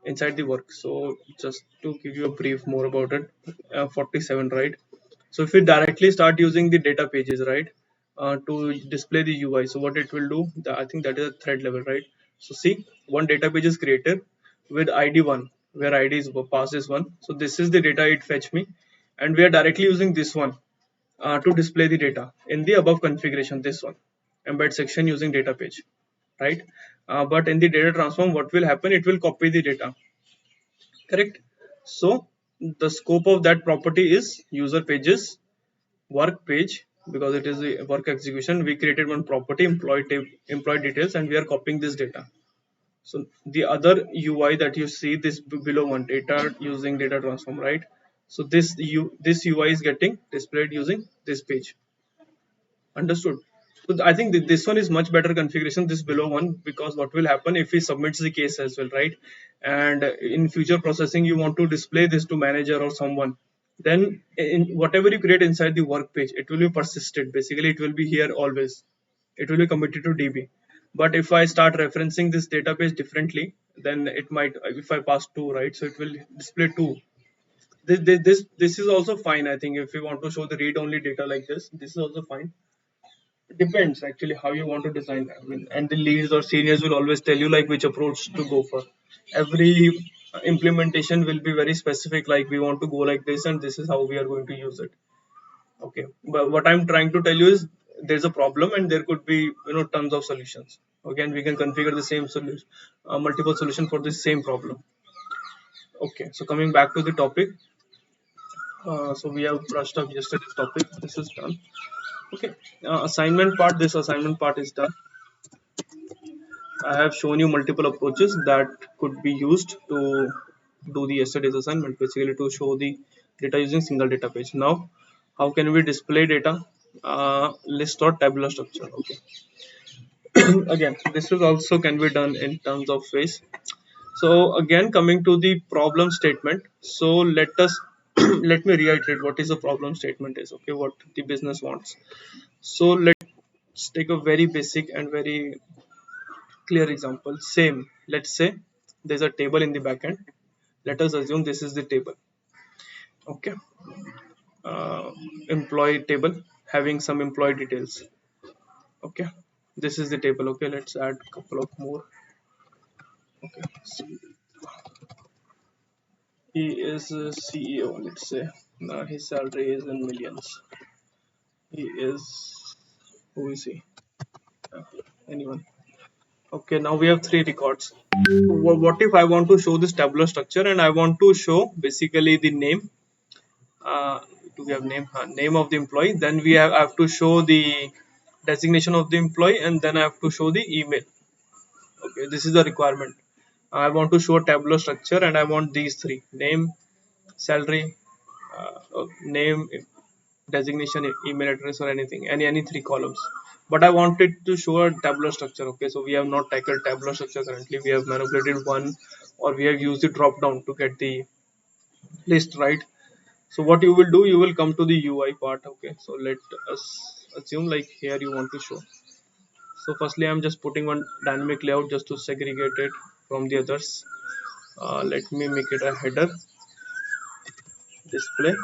inside the work. So just to give you a brief more about it, 47, right? So if we directly start using the data pages, right, to display the UI, so what it will do, I think that is a thread level, right? So see, one data page is created with ID one, where ID is passes one. So this is the data it fetch me, and we are directly using this one to display the data in the above configuration. This one, embed section using data page, right? But in the data transform, what will happen? It will copy the data, correct? So the scope of that property is user pages work page, because it is the work execution. We created one property employee details, and we are copying this data. So the other UI that you see, this below one, data using data transform, right? So this UI is getting displayed using this page. Understood. So I think this one is much better configuration, this below one, because what will happen if he submits the case as well, right? And in future processing, you want to display this to manager or someone, then in whatever you create inside the work page, it will be persisted. Basically, it will be here always. It will be committed to DB. But if I start referencing this database differently, then it might, if I pass two, right? So it will display two. This is also fine. I think if you want to show the read only data like this is also fine. Depends actually how you want to design. I mean, and the leads or seniors will always tell you like which approach to go for. Every implementation will be very specific, like we want to go like this, and this is how we are going to use it. Okay, but what I'm trying to tell you is there's a problem, and there could be tons of solutions. Okay, and we can configure the same solution, multiple solution for the same problem. Okay, so coming back to the topic, so we have brushed up yesterday's topic. This is done. Okay, assignment part. This assignment part is done. I have shown you multiple approaches that could be used to do the yesterday's assignment, basically to show the data using single data page. Now, how can we display data? List or tabular structure. Okay. Again, this is also can be done in terms of ways. So again, coming to the problem statement. So let us let me reiterate what is the problem statement is. Okay, what the business wants. So let's take a very basic and very clear example. Same, let's say there's a table in the backend. Let us assume this is the table. Okay, uh, employee table having some employee details. Okay, this is the table. Okay, let's add a couple of more. Okay, so he is a CEO. Let's say now his salary is in millions. He is, who is he? Uh, Anyone? Okay, now we have three records. What if I want to show this tabular structure, and I want to show basically the name, do we have name of the employee, then I have to show the designation of the employee, and then I have to show the email. Okay, this is the requirement. I want to show a tabular structure, and I want these three: name, salary, name, designation, email address, or anything, any three columns. But I wanted to show a tabular structure. Okay, so we have not tackled tabular structure currently. We have manipulated one, or we have used the drop down to get the list, right? So what you will do, you will come to the UI part. Okay, so let us assume like here you want to show. So firstly, I'm just putting one dynamic layout just to segregate it from the others. Let me make it a header, display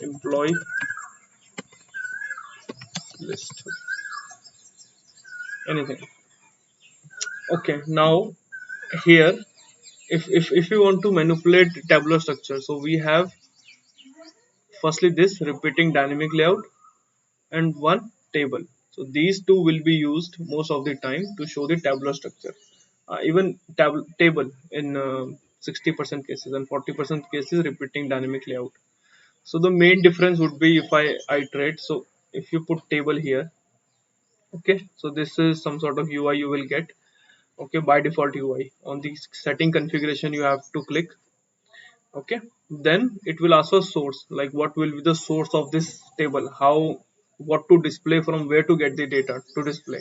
employee list, anything. Okay, now here, if you want to manipulate tabular structure, so we have firstly this repeating dynamic layout and one table. So these two will be used most of the time to show the tabular structure. Even table in 60% cases and 40% cases repeating dynamic layout. So the main difference would be if I iterate. So if you put table here, okay, so this is some sort of UI you will get. Okay, by default UI on the setting configuration you have to click. Okay, then it will ask for source, like what will be the source of this table, how, what to display, from where to get the data to display.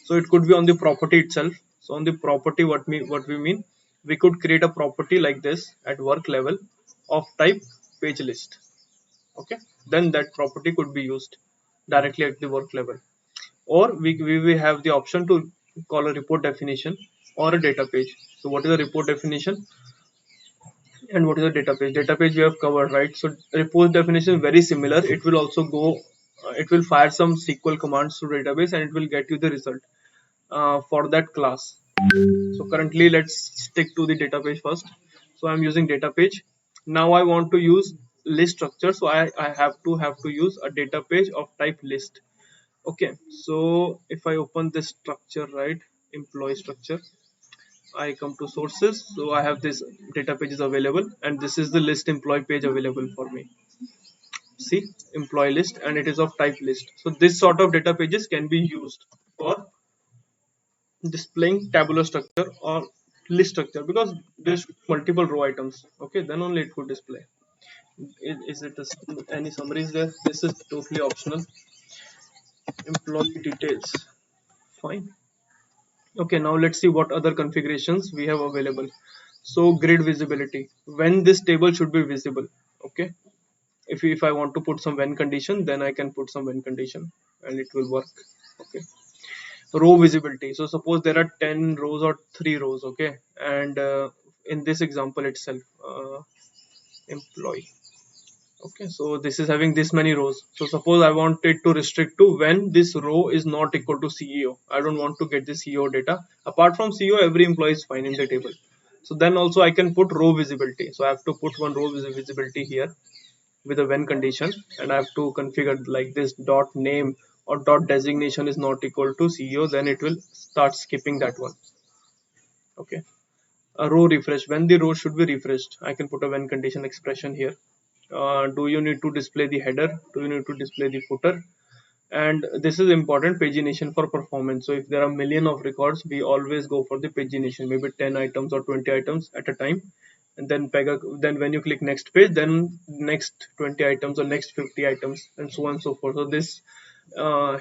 So it could be on the property itself. So on the property, what we mean, we could create a property like this at work level of type page list. Okay, then that property could be used directly at the work level, or we will have the option to call a report definition or a data page. So what is a report definition and what is a data page? Data page we have covered, right? So report definition is very similar. It will also go, it will fire some SQL commands to database and it will get you the result for that class. So currently let's stick to the data page first. So I'm using data page. Now I want to use list structure. So I have to use a data page of type list. Okay, so if I open this structure, right, employee structure, I come to sources. So I have this data pages available, and this is the list employee page available for me. See, employee list, and it is of type list. So this sort of data pages can be used for displaying tabular structure or list structure, because there's multiple row items. Okay, then only it could display. Is it any summaries there? This is totally optional. Employee details. Fine. Okay, now let's see what other configurations we have available. So grid visibility, when this table should be visible. Okay, if I want to put some when condition, then I can put some when condition and it will work. Okay, row visibility. So suppose there are 10 rows or 3 rows. Okay, and in this example itself, employee. Okay, so this is having this many rows. So suppose I want it to restrict to when this row is not equal to CEO. I don't want to get the CEO data. Apart from CEO, every employee is fine in the table. So then also I can put row visibility. So I have to put one row visibility here with a when condition, and I have to configure like this dot name or dot designation is not equal to CEO. Then it will start skipping that one. Okay, a row refresh, when the row should be refreshed, I can put a when condition expression here. Do you need to display the header, do you need to display the footer? And this is important, pagination for performance. So if there are million of records, we always go for the pagination, maybe 10 items or 20 items at a time, and then then when you click next page, then next 20 items or next 50 items, and so on and so forth. So this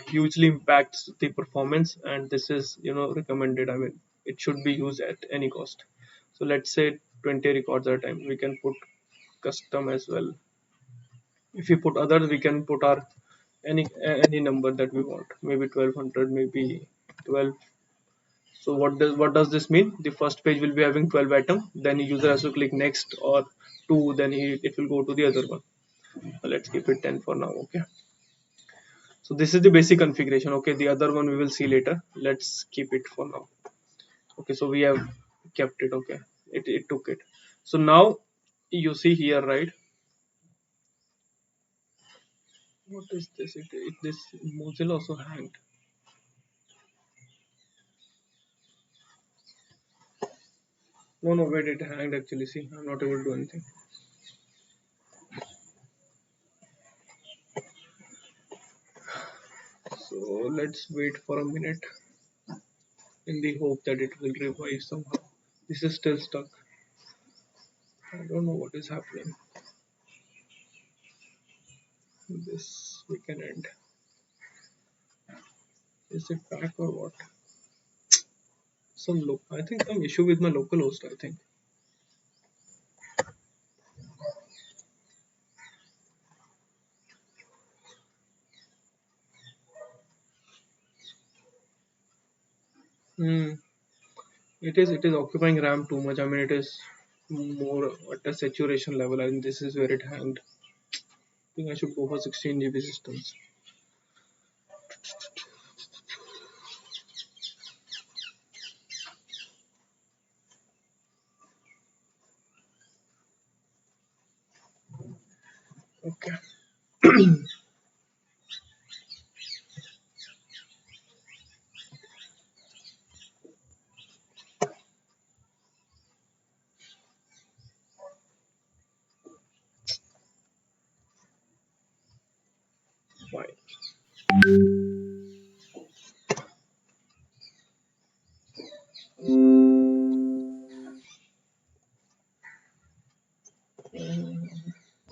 hugely impacts the performance, and this is, recommended. I mean, it should be used at any cost. So let's say 20 records at a time. We can put custom as well. If we put others, we can put our any number that we want, maybe 1200, maybe 12. So what does this mean? The first page will be having 12 items, then user has to click next or 2, then it will go to the other one. So let's keep it 10 for now. Okay, so this is the basic configuration. Okay, the other one we will see later. Let's keep it for now. Okay, so we have kept it. Okay, it took it. So now you see here, right? What is this? This Mozilla also hanged. No, no, wait, it hanged actually. See, I'm not able to do anything. So let's wait for a minute in the hope that it will revive somehow. This is still stuck. I don't know what is happening. This we can end. Is it back or what? I think some issue with my local host, I think. Hmm. It is occupying RAM too much. I mean, it is more at a saturation level. I think this is where it hanged. I think I should go for 16 GB systems. Okay. Fine.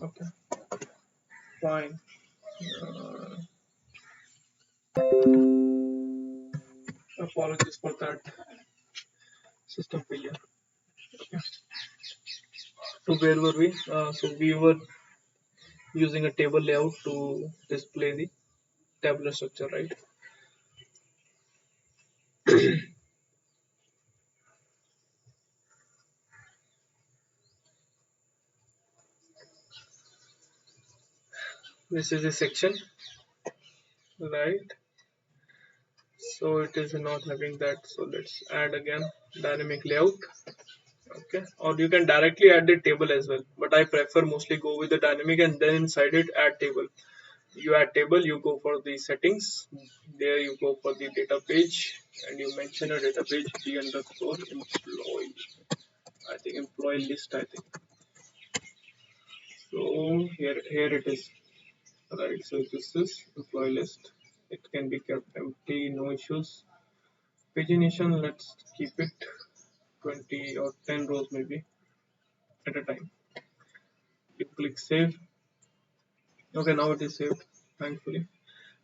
Okay, fine. Uh, Apologies for that system failure. Okay. So where were we? So we were using a table layout to display the tabular structure, right? This is a section, right? So it is not having that. So let's add again dynamic layout. Okay, or you can directly add the table as well, but I prefer mostly go with the dynamic and then inside it add table. You add table, you go for the settings, there you go for the data page, and you mention a data page d underscore employee. I think employee list. I think so. Here it is. Right. So this is employee list. It can be kept empty, no issues. Pagination, let's keep it 20 or 10 rows maybe at a time. You click save. Okay, now it is saved, thankfully.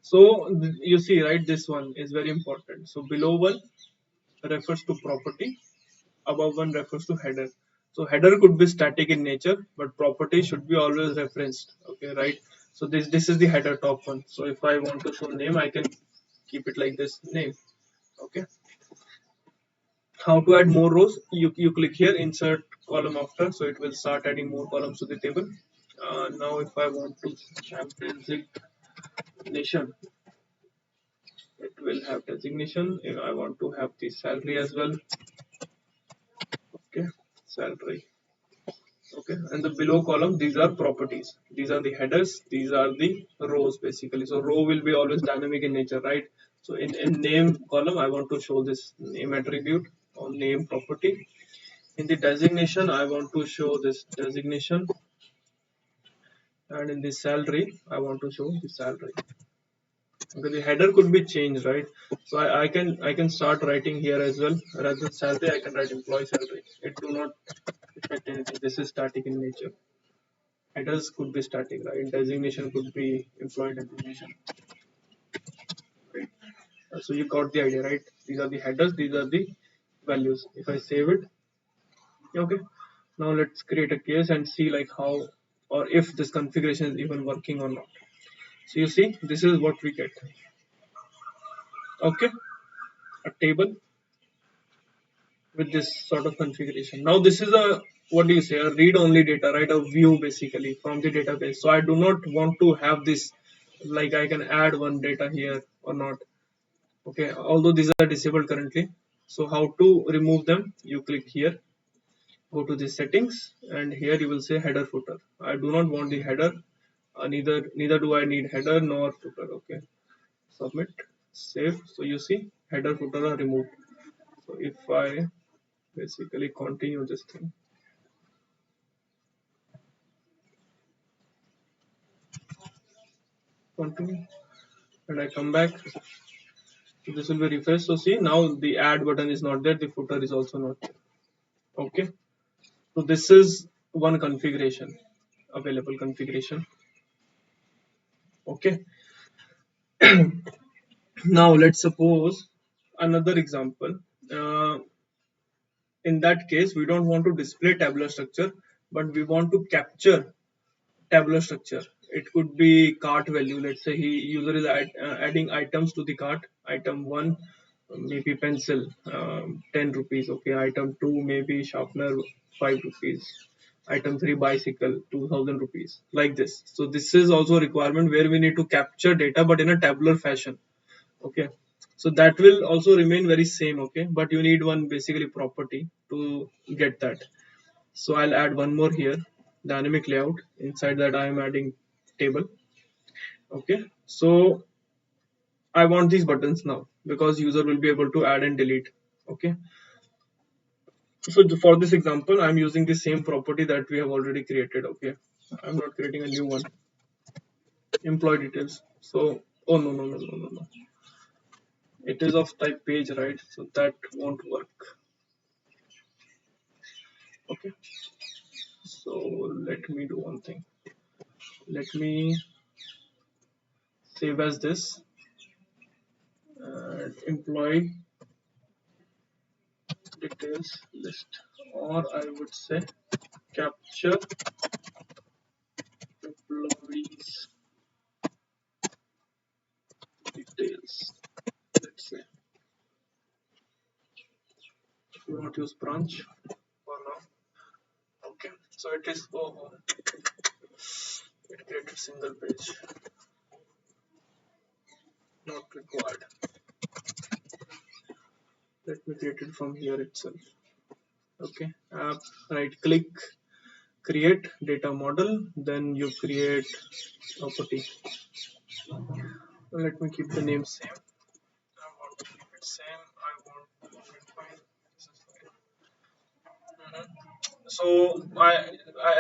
So you see, right, this one is very important. So below one refers to property, above one refers to header. So header could be static in nature, but property should be always referenced. Okay, right. So this is the header top one. So if I want to show name, I can keep it like this name. Okay. How to add more rows? You click here, insert column after, so it will start adding more columns to the table. Now if I want to have designation, it will have designation. If I want to have the salary as well, okay, salary. Okay, and the below column, these are properties, these are the headers, these are the rows basically. So row will be always dynamic in nature, right? So in name column, I want to show this name attribute or name property. In the designation, I want to show this designation, and in the salary, I want to show the salary. Okay, the header could be changed, right? So I can start writing here as well. Rather than salary, I can write employee salary. It do not affect anything. This is static in nature. Headers could be static, right? Designation could be employee designation. Right? So you got the idea, right? These are the headers, these are the values. If I save it, okay. Now let's create a case and see like how or if this configuration is even working or not. So you see, this is what we get. Okay, a table with this sort of configuration. Now this is a, what do you say, a read-only data, right? A view basically from the database. So I do not want to have this like I can add one data here or not. Okay, although these are disabled currently. So how to remove them? You click here, go to the settings, and here you will say header footer. I do not want the header. Neither do I need header nor footer. Okay, submit, save. So you see header footer are removed. So if I basically continue this thing, continue, and I come back, so this will be refreshed. So see, now the add button is not there, the footer is also not there. Okay, so this is one configuration, available configuration. Okay, now let's suppose another example. uh, in that case, we don't want to display tabular structure, but we want to capture tabular structure. It could be cart value. Let's say he user is adding items to the cart. Item one, maybe pencil, 10 rupees. Okay. Item two, maybe sharpener, 5 rupees. Item three, bicycle, 2000 rupees. Like this. So this is also a requirement where we need to capture data, but in a tabular fashion. Okay. So that will also remain very same. Okay. But you need one basically property to get that. So I'll add one more here, dynamic layout. Inside that I am adding table. Okay, so I want these buttons now because user will be able to add and delete. Okay, so for this example, I'm using the same property that we have already created. Okay, I'm not creating a new one. Employee details. So, oh no, no, no, no, no, no. It is of type page, right? So that won't work. Okay, so let me do one thing. Let me save as this employee details list, or I would say capture employees details. Let's say do not use branch for now. Okay, so it is it created single page, not required. Let me create it from here itself. Okay, app, right click, create data model, then you create property. Let me keep the name same. I want to keep it same. I want to define this is fine. So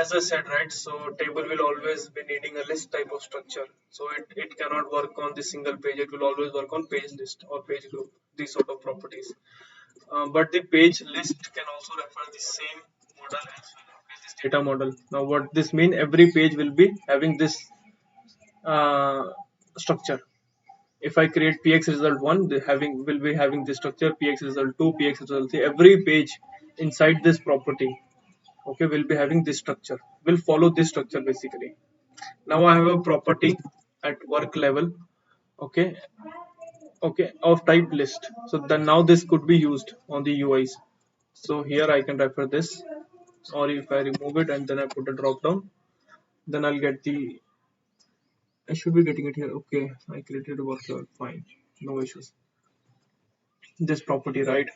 as I said, right, so table will always be needing a list type of structure. So it cannot work on the single page. It will always work on page list or page group, these sort of properties. But the page list can also refer the same model as well. Okay, this data model. Now what this mean? Every page will be having this uh, structure. If I create px result 1, the having will be having this structure, px result 2, px result 3. Every page inside this property, okay, will be having this structure, will follow this structure basically. Now I have a property at work level, okay, okay, of type list. So then now this could be used on the UIs. So here I can refer this, or if I remove it and then I put a drop down, then I'll get the, I should be getting it here. Okay, I created a work level, fine, no issues. This property, right?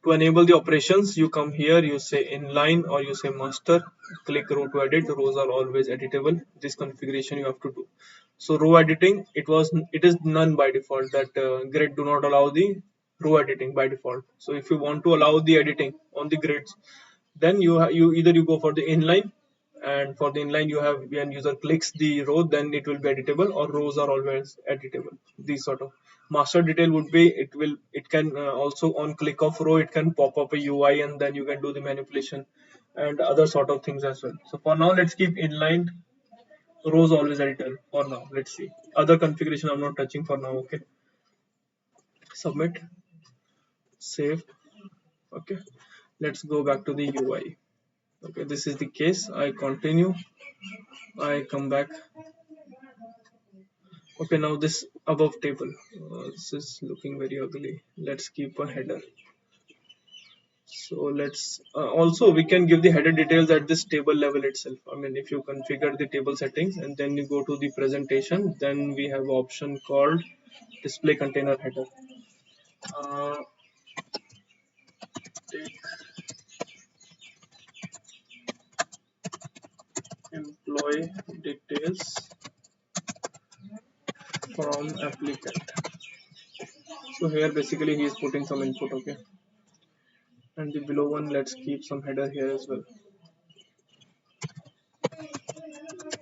To enable the operations, you come here, you say inline or you say master, click row to edit. Rows are always editable. This configuration you have to do. So row editing, it is none by default. That grid do not allow the row editing by default. So if you want to allow the editing on the grids, then you either you go for the inline, and for the inline you have, when user clicks the row, then it will be editable, or rows are always editable. These sort of master detail would be, it can also on click of row it can pop up a UI, and then you can do the manipulation and other sort of things as well. So for now let's keep inline, rows always editable for now. Let's see other configuration, I'm not touching for now. Okay, submit, save. Okay, let's go back to the UI. Okay, this is the case. I continue, I come back. Okay, now this above table, this is looking very ugly. Let's keep a header. So let's also we can give the header details at this table level itself. I mean, if you configure the table settings and then you go to the presentation, then we have option called display container header. uh, Take employee details from applicant. So here basically he is putting some input. Okay, and the below one, let's keep some header here as well.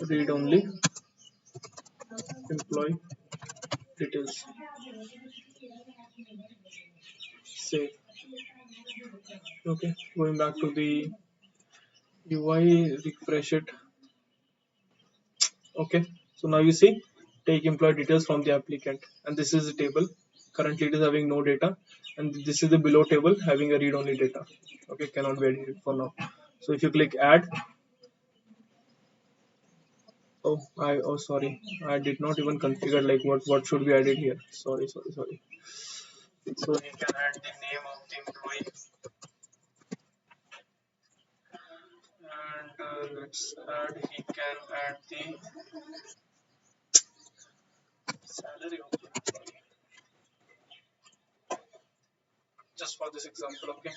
Read only employee details. Save. Okay, going back to the UI, refresh it. Okay, so now you see, take employee details from the applicant, and this is the table. Currently it is having no data, and this is the below table having a read only data. Okay, cannot be edited for now. So if you click add, oh sorry, I did not even configure like what should be added here. Sorry. So he can add the name of the employee, and let's add, he can add the salary of the employee, just for this example. Okay,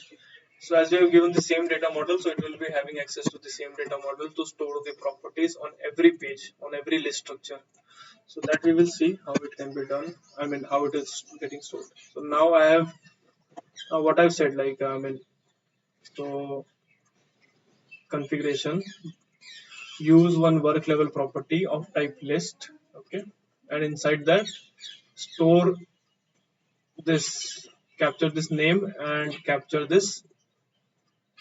So as we have given the same data model, so it will be having access to the same data model to store the properties on every page, on every list structure. So that we will see how it can be done. I mean, how it is getting stored. So now I have what I've said, like, I mean, so configuration, use one work level property of type list, okay, and inside that store this, capture this name and capture this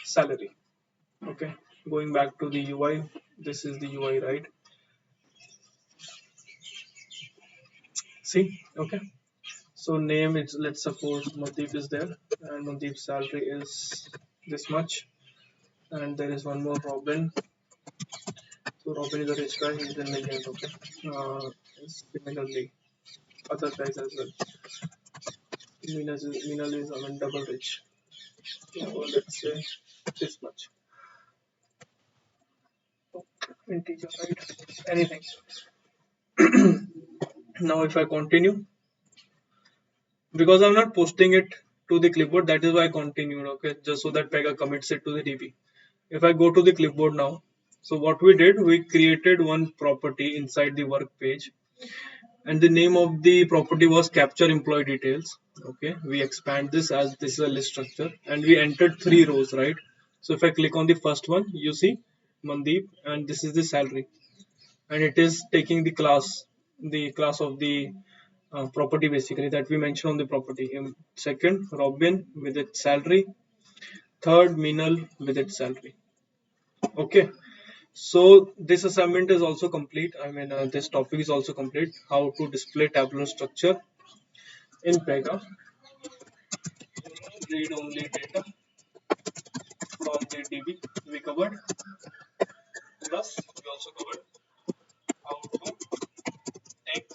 salary. Okay, going back to the UI, this is the UI, right? See, okay. So name is, let's suppose Mandeep is there, and Mandeep's salary is this much, and there is one more Robin. So Robin is a rich guy, he's in millions, okay. Similarly, other guys as well. Minal is I mean double rich. So let's say this much. Integer, right? Anything. Now if I continue, because I'm not posting it to the clipboard, that is why I continued, okay, just so that Pega commits it to the DB. If I go to the clipboard now, so what we did, we created one property inside the work page, and the name of the property was capture employee details. Okay, we expand this as this is a list structure, and we entered three rows, right? So if I click on the first one, you see Mandeep, and this is the salary, and it is taking the class of the property basically that we mentioned on the property. Second, Robin with its salary. Third, Minal with its salary. Okay, so this assignment is also complete. I mean, this topic is also complete. How to display tabular structure in Pega. Read only data from the DB we covered. Plus, we also covered how to take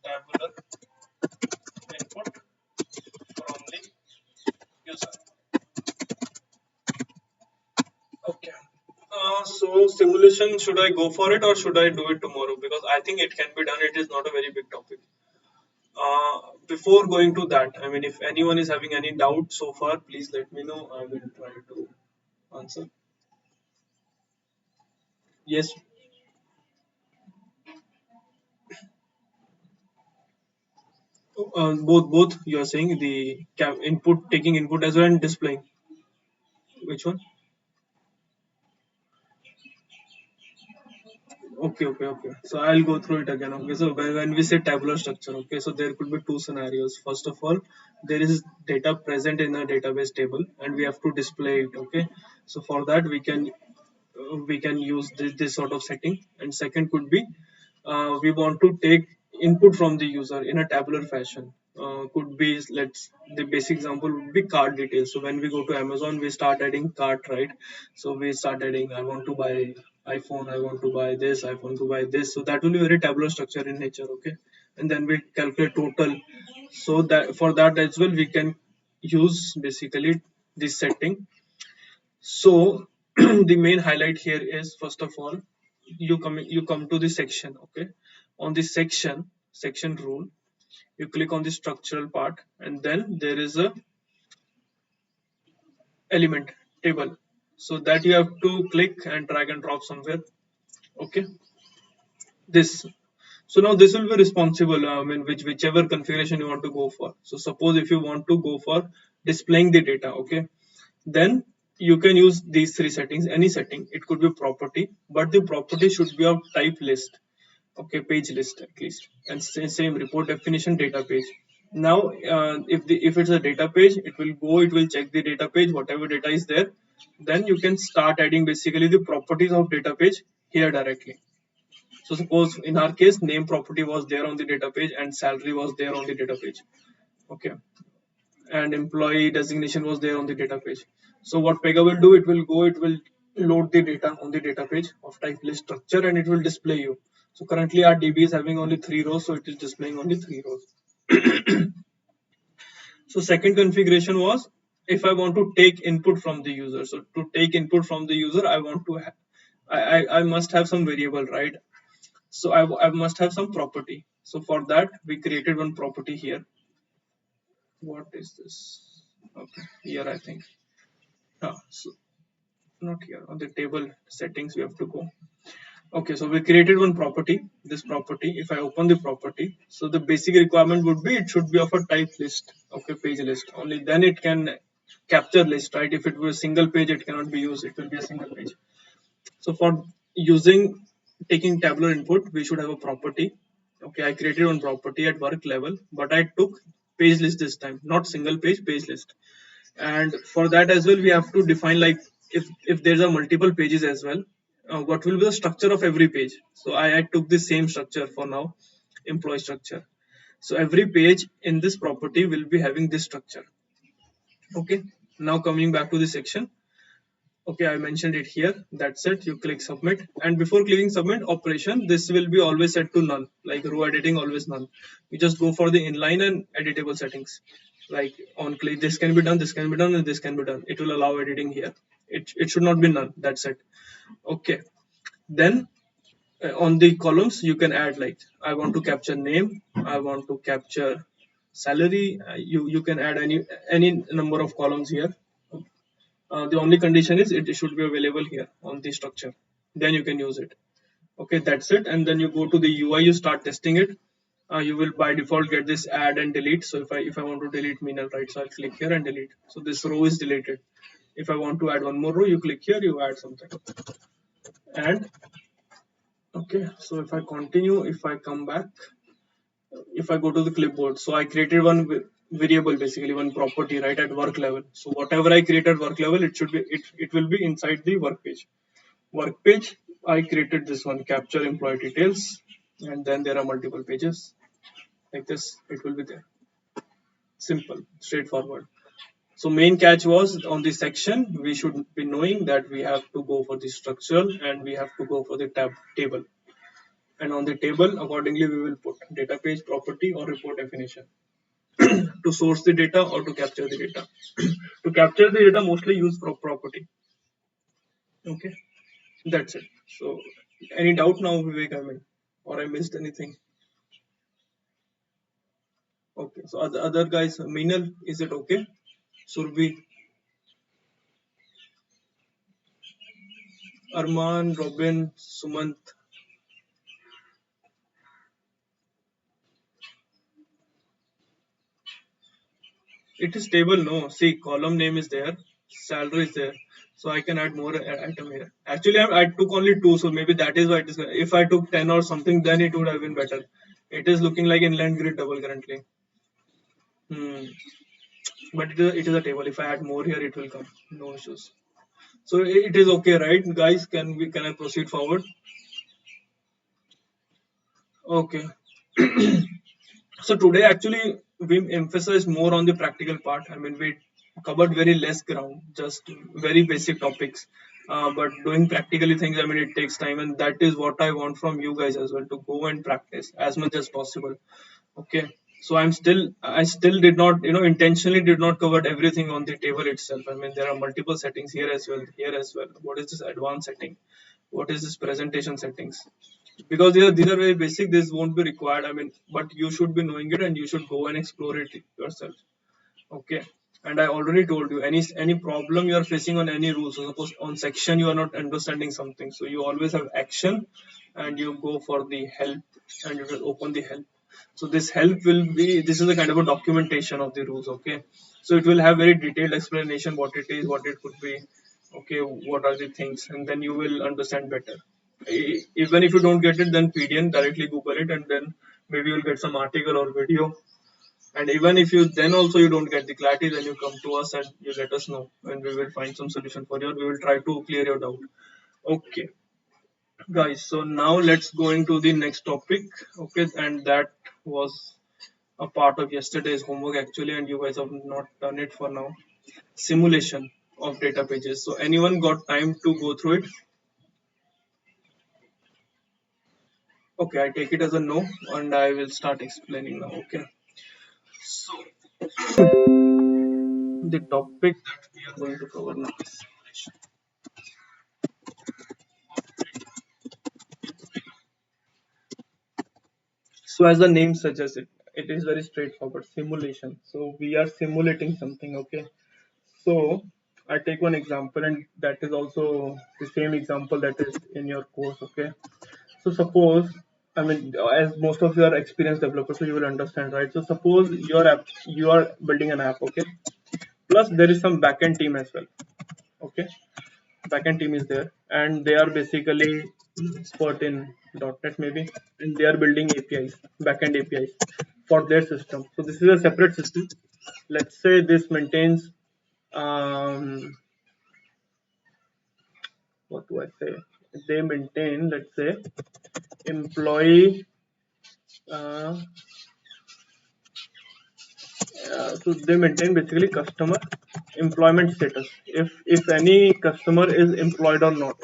tabular input from the user. Okay. So simulation, should I go for it or should I do it tomorrow? Because I think it can be done. It is not a very big topic. Before going to that, I mean, if anyone is having any doubt so far, please let me know. I will try to answer. Yes, both. You are saying the input, taking input as well and displaying. Which one? Okay. So I'll go through it again. Okay, so when we say tabular structure, okay, so there could be two scenarios. First of all, there is data present in a database table, and we have to display it. Okay, so for that we can use this sort of setting. And second could be we want to take input from the user in a tabular fashion. Could be, let's, the basic example would be card details. So when we go to Amazon, we start adding cart, right? So we start adding, I want to buy iPhone, I want to buy this, I want to buy this. So that will be very tabular structure in nature, okay? And then we calculate total. So that for that as well, we can use basically this setting. So the main highlight here is, first of all, you come to the section, okay? On the section rule, you click on the structural part, and then there is a element table. So that you have to click and drag and drop somewhere. Okay, this. So now this will be responsible. I mean, whichever configuration you want to go for. So suppose if you want to go for displaying the data, okay, then you can use these three settings. Any setting, it could be property, but the property should be of type list. Okay, page list at least, and same report definition data page. Now if it's a data page, it will check the data page, whatever data is there. Then you can start adding basically the properties of data page here directly. So suppose in our case, name property was there on the data page and salary was there on the data page. Okay, and employee designation was there on the data page. So what Pega will do, it will load the data on the data page of type list structure, and it will display you. So currently our DB is having only three rows, so it is displaying only three rows. So second configuration was, if I want to take input from the user. So to take input from the user, I want to I must have some variable, right? So I must have some property. So for that, we created one property here. What is this? Okay, here I think. So not here, on the table settings we have to go. Okay, so we created one property. This property, if I open the property, so the basic requirement would be it should be of a type list, okay, page list. Only then it can capture list, right? If it was a single page, it cannot be used. It will be a single page. So for using taking tabular input, we should have a property. Okay, I created one property at work level, but I took page list this time, not single page list. And for that as well, we have to define like if there's a multiple pages as well, what will be the structure of every page. So I took the same structure for now, employee structure. So every page in this property will be having this structure. Okay. Now coming back to the section. Okay, I mentioned it here. That's it. You click submit, and before clicking submit operation, this will be always set to none, like row editing always none. You just go for the inline and editable settings, like on click this can be done, this can be done, and this can be done. It will allow editing here. It should not be none. That's it. Okay. Then on the columns you can add like I want to capture name, I want to capture salary. You can add any number of columns here. The only condition is it should be available here on the structure. Then you can use it. Okay, that's it. And then you go to the UI, you start testing it. You will by default get this add and delete. So if I want to delete Meenal, right? So I'll click here and delete. So this row is deleted. If I want to add one more row, you click here, you add something. And okay, so if I continue, if I come back, if I go to the clipboard, so I created one variable, basically one property, right, at work level. So whatever I create at work level, it will be inside the work page. Work page, I created this one, capture employee details, and then there are multiple pages like this. It will be there. Simple, straightforward. So main catch was on this section, we should be knowing that we have to go for the structural and we have to go for the table. And on the table, accordingly, we will put data page property or report definition to source the data or to capture the data. To capture the data, mostly use property. Okay, that's it. So, any doubt now, Vivek? I mean, or I missed anything? Okay, so other guys, Meenal, is it okay? Surbi, Arman, Robin, Sumant. It is table, no. See, column name is there, salary is there, so I can add more item here. Actually, I took only two, so maybe that is why it is. If I took 10 or something, then it would have been better. It is looking like inland grid double currently. Hmm. But it is a table. If I add more here, it will come. No issues. So it is okay, right, guys? Can I proceed forward? Okay. So today actually we emphasize more on the practical part. I mean, we covered very less ground, just very basic topics. But doing practically things, I mean, it takes time, and that is what I want from you guys as well, to go and practice as much as possible. Okay. So I still did not, intentionally did not cover everything on the table itself. I mean, there are multiple settings here as well, here as well. What is this advanced setting? What is this presentation settings? Because these are very basic, this won't be required, I mean, but you should be knowing it and you should go and explore it yourself. Okay. And I already told you, any problem you are facing on any rule, so suppose on section you are not understanding something, so you always have action and you go for the help and you will open the help. So this help will be, this is a kind of a documentation of the rules. Okay, so it will have very detailed explanation what it is, what it could be. Okay, what are the things, and then you will understand better. Even if you don't get it, then PDN, directly Google it, and then maybe you'll get some article or video. And even if you then also you don't get the clarity, then you come to us and you let us know, and we will find some solution for you. We will try to clear your doubt. Okay, guys. So now let's go into the next topic. Okay, and that was a part of yesterday's homework actually, and you guys have not done it for now. Simulation of data pages. So anyone got time to go through it? Okay, I take it as a no, and I will start explaining now. Okay. So the topic that we are going to cover now is simulation. So as the name suggests, it is very straightforward. Simulation. So we are simulating something. Okay. So I take one example, and that is also the same example that is in your course. Okay, so suppose, I mean, as most of you are experienced developers, so you will understand, right? So suppose your app, you are building an app, okay. Plus there is some backend team as well, okay. Backend team is there, and they are basically expert in .NET maybe, and they are building APIs, backend APIs for their system. So this is a separate system. Let's say this maintains um, what do I say? They maintain, let's say, employee. Uh, so they maintain basically customer employment status. If any customer is employed or not,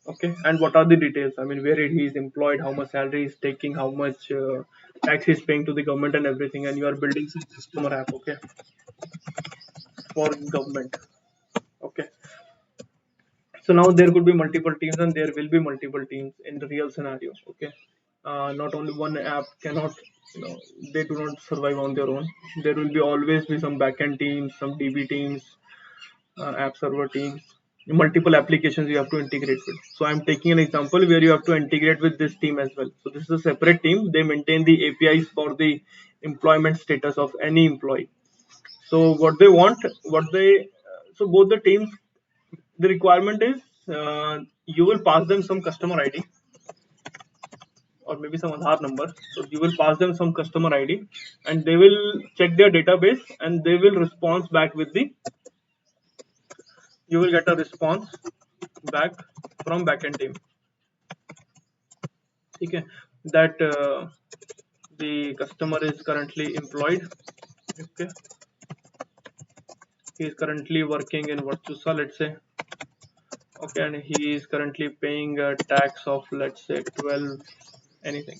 okay, and what are the details? I mean, where he is employed, how much salary he's taking, how much tax he's paying to the government, and everything. And you are building some customer app, okay, for government, okay. So now there could be multiple teams, and there will be multiple teams in the real scenario, okay. Not only one app cannot, they do not survive on their own. There will be always be some backend teams, some DB teams, app server teams, multiple applications you have to integrate with. So I'm taking an example where you have to integrate with this team as well. So this is a separate team. They maintain the APIs for the employment status of any employee. So what they want, so both the teams, the requirement is you will pass them some customer ID or maybe some Aadhaar number. So you will pass them some customer ID, and they will check their database, and they will respond back with the, you will get a response back from backend team. Okay, that the customer is currently employed. Okay, he is currently working in Virtusa, let's say. Okay, and he is currently paying a tax of, let's say, 12 anything,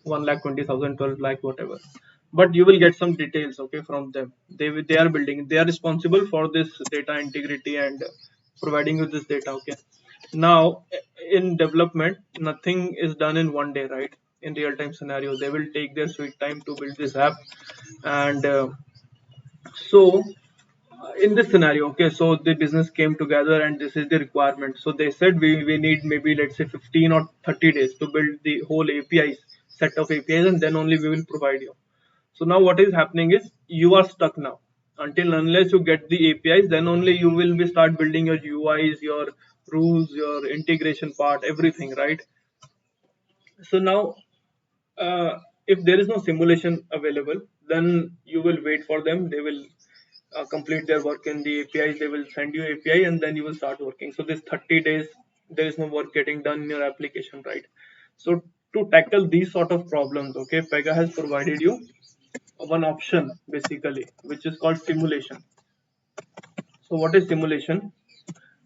1,20,000, 12 lakh, whatever. But you will get some details, okay, from them. They are building, they are responsible for this data integrity and providing you this data, okay. Now in development, nothing is done in one day, right? In real time scenario, they will take their sweet time to build this app. And so in this scenario, okay, so the business came together, and this is the requirement. So they said we need maybe, let's say, 15 or 30 days to build the whole APIs, set of APIs, and then only we will provide you. So now what is happening is you are stuck now. Until unless you get the APIs, then only you will be start building your UIs, your rules, your integration part, everything, right? So now if there is no simulation available, then you will wait for them. They will complete their work in the APIs. They will send you API, and then you will start working. So this 30 days, there is no work getting done in your application, right? So to tackle these sort of problems, okay, Pega has provided you one option basically, which is called simulation. So what is simulation?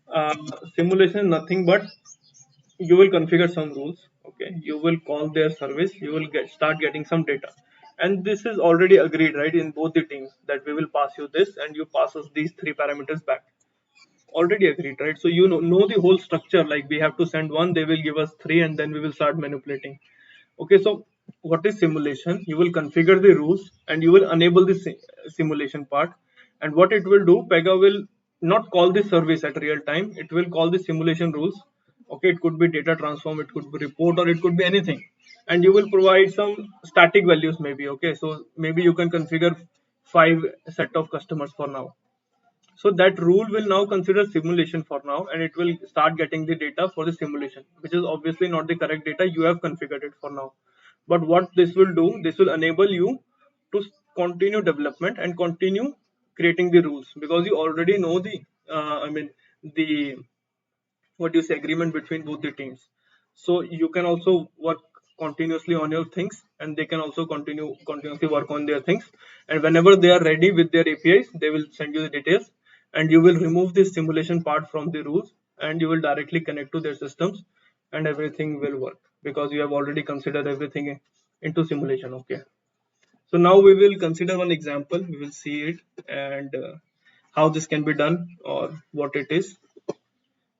Uh, Simulation is nothing but you will configure some rules, okay, you will call their service, you will start getting some data, and this is already agreed, right, in both the teams, that we will pass you this and you pass us these three parameters back. Already agreed, right? So you know the whole structure, like we have to send one, they will give us three, and then we will start manipulating. Okay, so what is simulation? You will configure the rules, and you will enable the simulation part. And what it will do, Pega will not call the service at real time, it will call the simulation rules. Okay, it could be data transform, it could be report, or it could be anything. And you will provide some static values maybe. Okay, so maybe you can configure 5 set of customers for now. So that rule will now consider simulation for now, and it will start getting the data for the simulation, which is obviously not the correct data. You have configured it for now. But what this will do, this will enable you to continue development and continue creating the rules, because you already know the, the, what do you say, agreement between both the teams. So you can also work continuously on your things, and they can also continuously work on their things. And whenever they are ready with their APIs, they will send you the details, and you will remove this simulation part from the rules, and you will directly connect to their systems, and everything will work because you have already considered everything into simulation. Okay, so now we will consider one example, we will see it, and how this can be done, or what it is.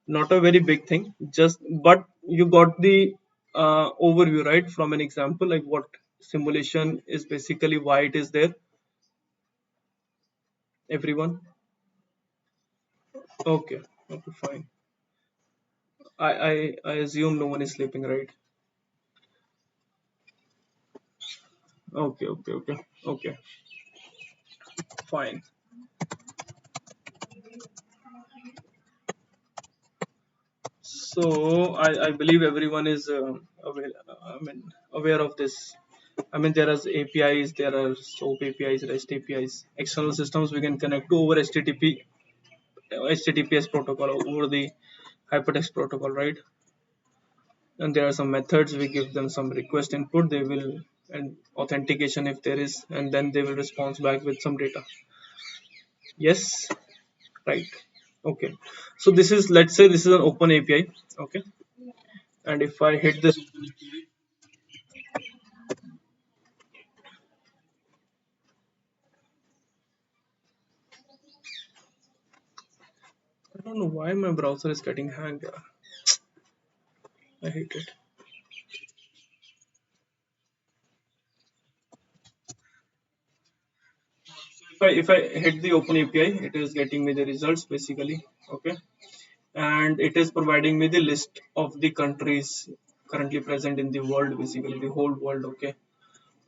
Not a very big thing, just, but you got the overview, right, from an example, like what simulation is basically, why it is there, everyone. Okay. Okay. Fine. I assume no one is sleeping, right? Okay. Okay. Okay. Okay. Fine. So I believe everyone is aware. I mean, aware of this. I mean, there are APIs, there are SOAP APIs, REST APIs, external systems we can connect to over HTTPS protocol, over the hypertext protocol, right? And there are some methods we give them some request input, they will, and authentication if there is, and then they will respond back with some data. Yes, right. Okay. So this is, let's say this is an open API. Okay. And if I hit this, I don't know why my browser is getting hanged. I hate it. If I hit the open API, it is getting me the results basically. Okay. And it is providing me the list of the countries currently present in the world, basically the whole world. Okay.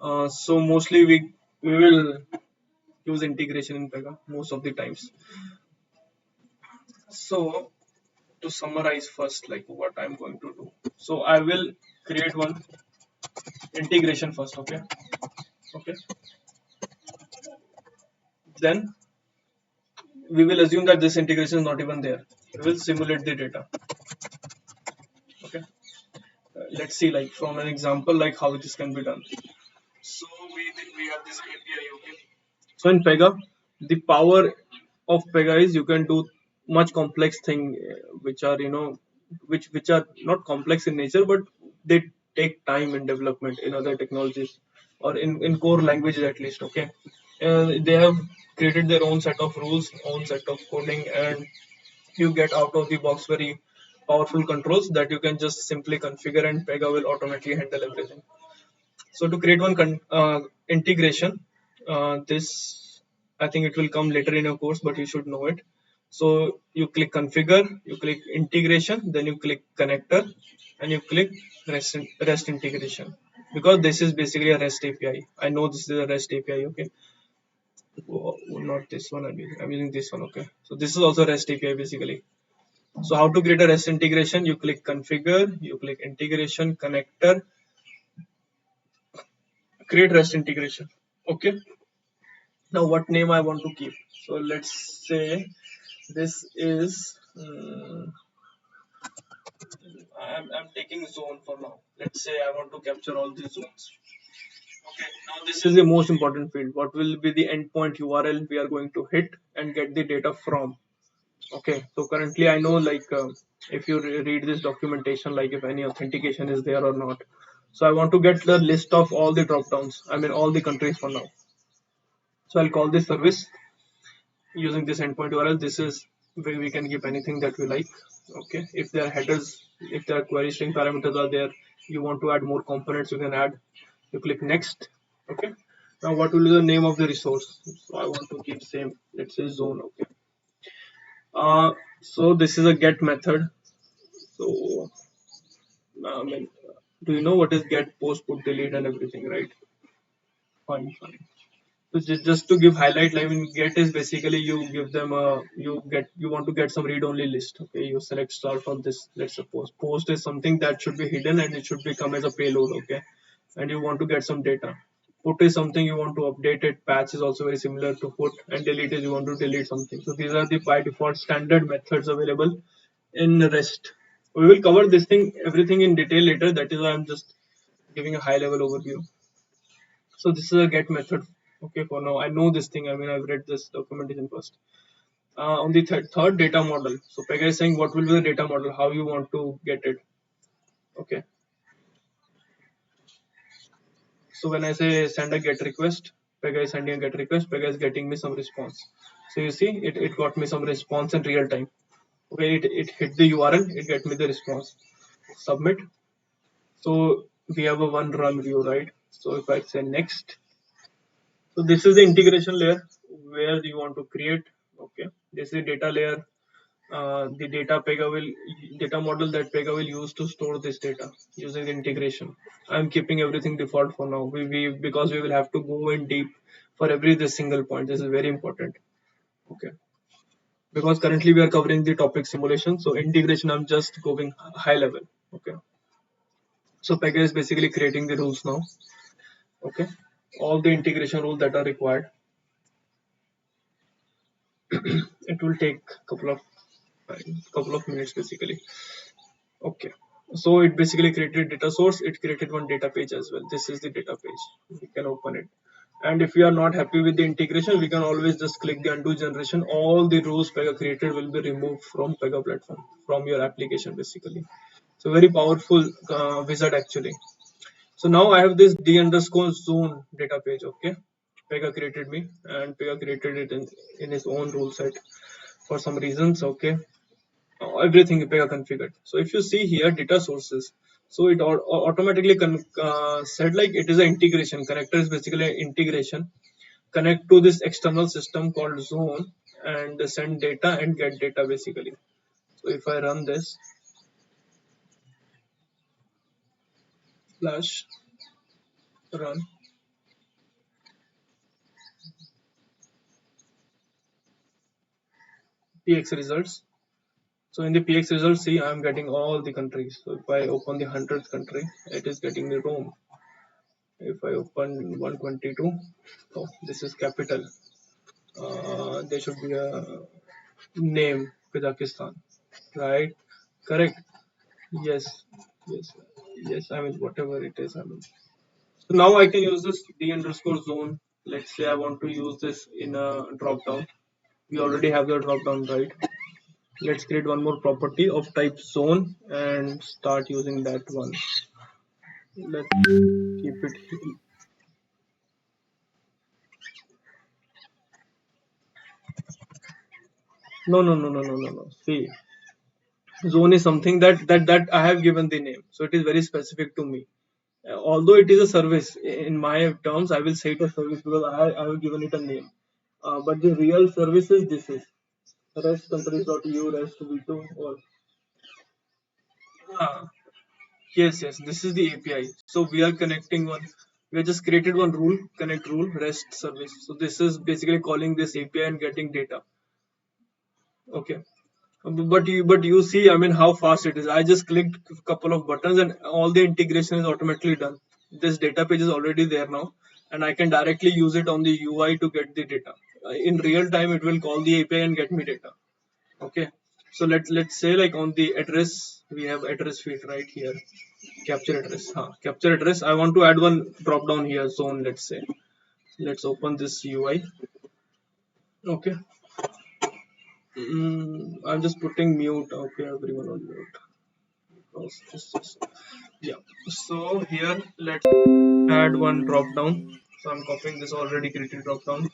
So mostly we will use integration in Pega most of the times. So to summarize first, like what I'm going to do. So I will create one integration first. Okay. Okay. Then we will assume that this integration is not even there. We will simulate the data. Okay. Let's see, like from an example, like how this can be done. So we have this API. Okay. So in Pega, the power of Pega is you can do much complex thing, which are, which are not complex in nature, but they take time in development in other technologies, or in core languages at least. Okay. They have created their own set of rules, own set of coding, and you get out of the box very powerful controls that you can just simply configure, and Pega will automatically handle everything. So to create one integration, this, I think it will come later in your course, but you should know it. So you click configure, you click integration, then you click connector, and you click REST integration, because this is basically a REST API. I know this is a REST API. Okay. Oh, not this one. I'm using this one. Okay. So this is also REST API basically. So how to create a REST integration? You click configure, you click integration, connector, create REST integration. Okay. Now what name I want to keep? So let's say this is, I'm taking zone for now. Let's say I want to capture all these zones. Okay. Now this is the most important field. What will be the endpoint URL we are going to hit and get the data from? Okay. So currently I know, like if you read this documentation, like if any authentication is there or not. So I want to get the list of all the drop downs. I mean all the countries for now. So I'll call this service using this endpoint URL. This is where we can give anything that we like. Okay. If there are headers, if there are query string parameters are there, you want to add more components, you can add. You click next. Okay. Now what will be the name of the resource? So I want to keep same. Let's say zone. Okay. So this is a get method. So I mean, do you know what is get, post, put, delete, and everything, right? Fine, fine. So just to give highlight, I mean, get is basically you give them a, you want to get some read only list. Okay, you select star from this. Let's suppose post is something that should be hidden and it should become as a payload. Okay, and you want to get some data. Put is something you want to update it. Patch is also very similar to put, and delete is you want to delete something. So these are the by default standard methods available in REST. We will cover this thing everything in detail later. That is why I'm just giving a high level overview. So this is a get method. Okay, for now I know this thing. I mean, I've read this documentation first. On the third data model. So Pega is saying what will be the data model, how you want to get it. Okay. So when I say send a get request, Pega is sending a get request. Pega is getting me some response. So you see, it got me some response in real time. Okay, it hit the URL, it get me the response. Submit. So we have a one run view, right? So if I say next, so this is the integration layer where you want to create. Okay, this is the data layer. the data model that Pega will use to store this data using the integration. I'm keeping everything default for now. We because we will have to go in deep for every this single point. This is very important. Okay. Because currently we are covering the topic simulation, so integration I'm just going high level. Okay. So Pega is basically creating the rules now. Okay. All the integration rules that are required. It will take couple of minutes basically. Okay. So it basically created data source. It created one data page as well. This is the data page. We can open it. And if we are not happy with the integration, we can always just click the undo generation. All the rules Pega created will be removed from Pega platform, from your application basically. So very powerful wizard actually. So now I have this d underscore zone data page. Okay. Pega created me and Pega created it in his own rule set for some reasons. Okay. Everything Pega configured. So if you see here data sources, so it automatically said like it is an integration. Connector is basically an integration. Connect to this external system called zone and send data and get data basically. So if I run this slash run px results. So in the px results, see I'm getting all the countries. So if I open the 100th country, it is getting the Rome. If I open 122, oh, this is capital. There should be a name Kazakhstan, right? Correct. Yes, yes, yes. I mean, whatever it is. I mean, so now I can use this d underscore zone. Let's say I want to use this in a drop down. We already have the drop down, right? Let's create one more property of type zone and start using that one. Let's keep it. No, no, no, no, no, no, no. See, zone is something that I have given the name, so it is very specific to me. Although it is a service in my terms, I will say it a service because I have given it a name. But the real service is this is rest countries.eu rest v2 or uh, yes, yes, this is the API. So we are connecting one. We have just created one rule, connect rule, REST service. So this is basically calling this API and getting data. Okay. But you see, I mean, how fast it is. I just clicked a couple of buttons and all the integration is automatically done. This data page is already there now, and I can directly use it on the UI to get the data. In real time, it will call the API and get me data. Okay. So let's say like on the address, we have address field right here. Capture address. Capture address. I want to add one drop down here zone. Let's say. Let's open this UI. Okay. I'm just putting mute. Okay, everyone on mute. Yeah. So here let's add one drop down. So I'm copying this already created drop down,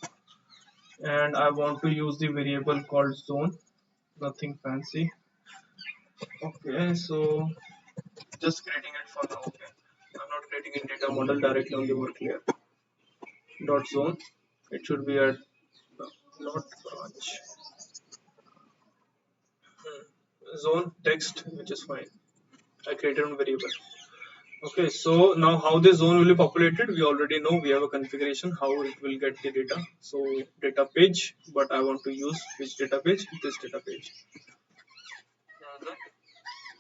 and I want to use the variable called zone. Nothing fancy. Okay. So just creating it for now. Okay. I'm not creating a data model directly on the work layer. Dot zone. It should be at not branch. Zone text, which is fine. I created a variable. Okay, so now how this zone will be populated, we already know. We have a configuration how it will get the data. So data page, but I want to use which data page? This data page. Mhm.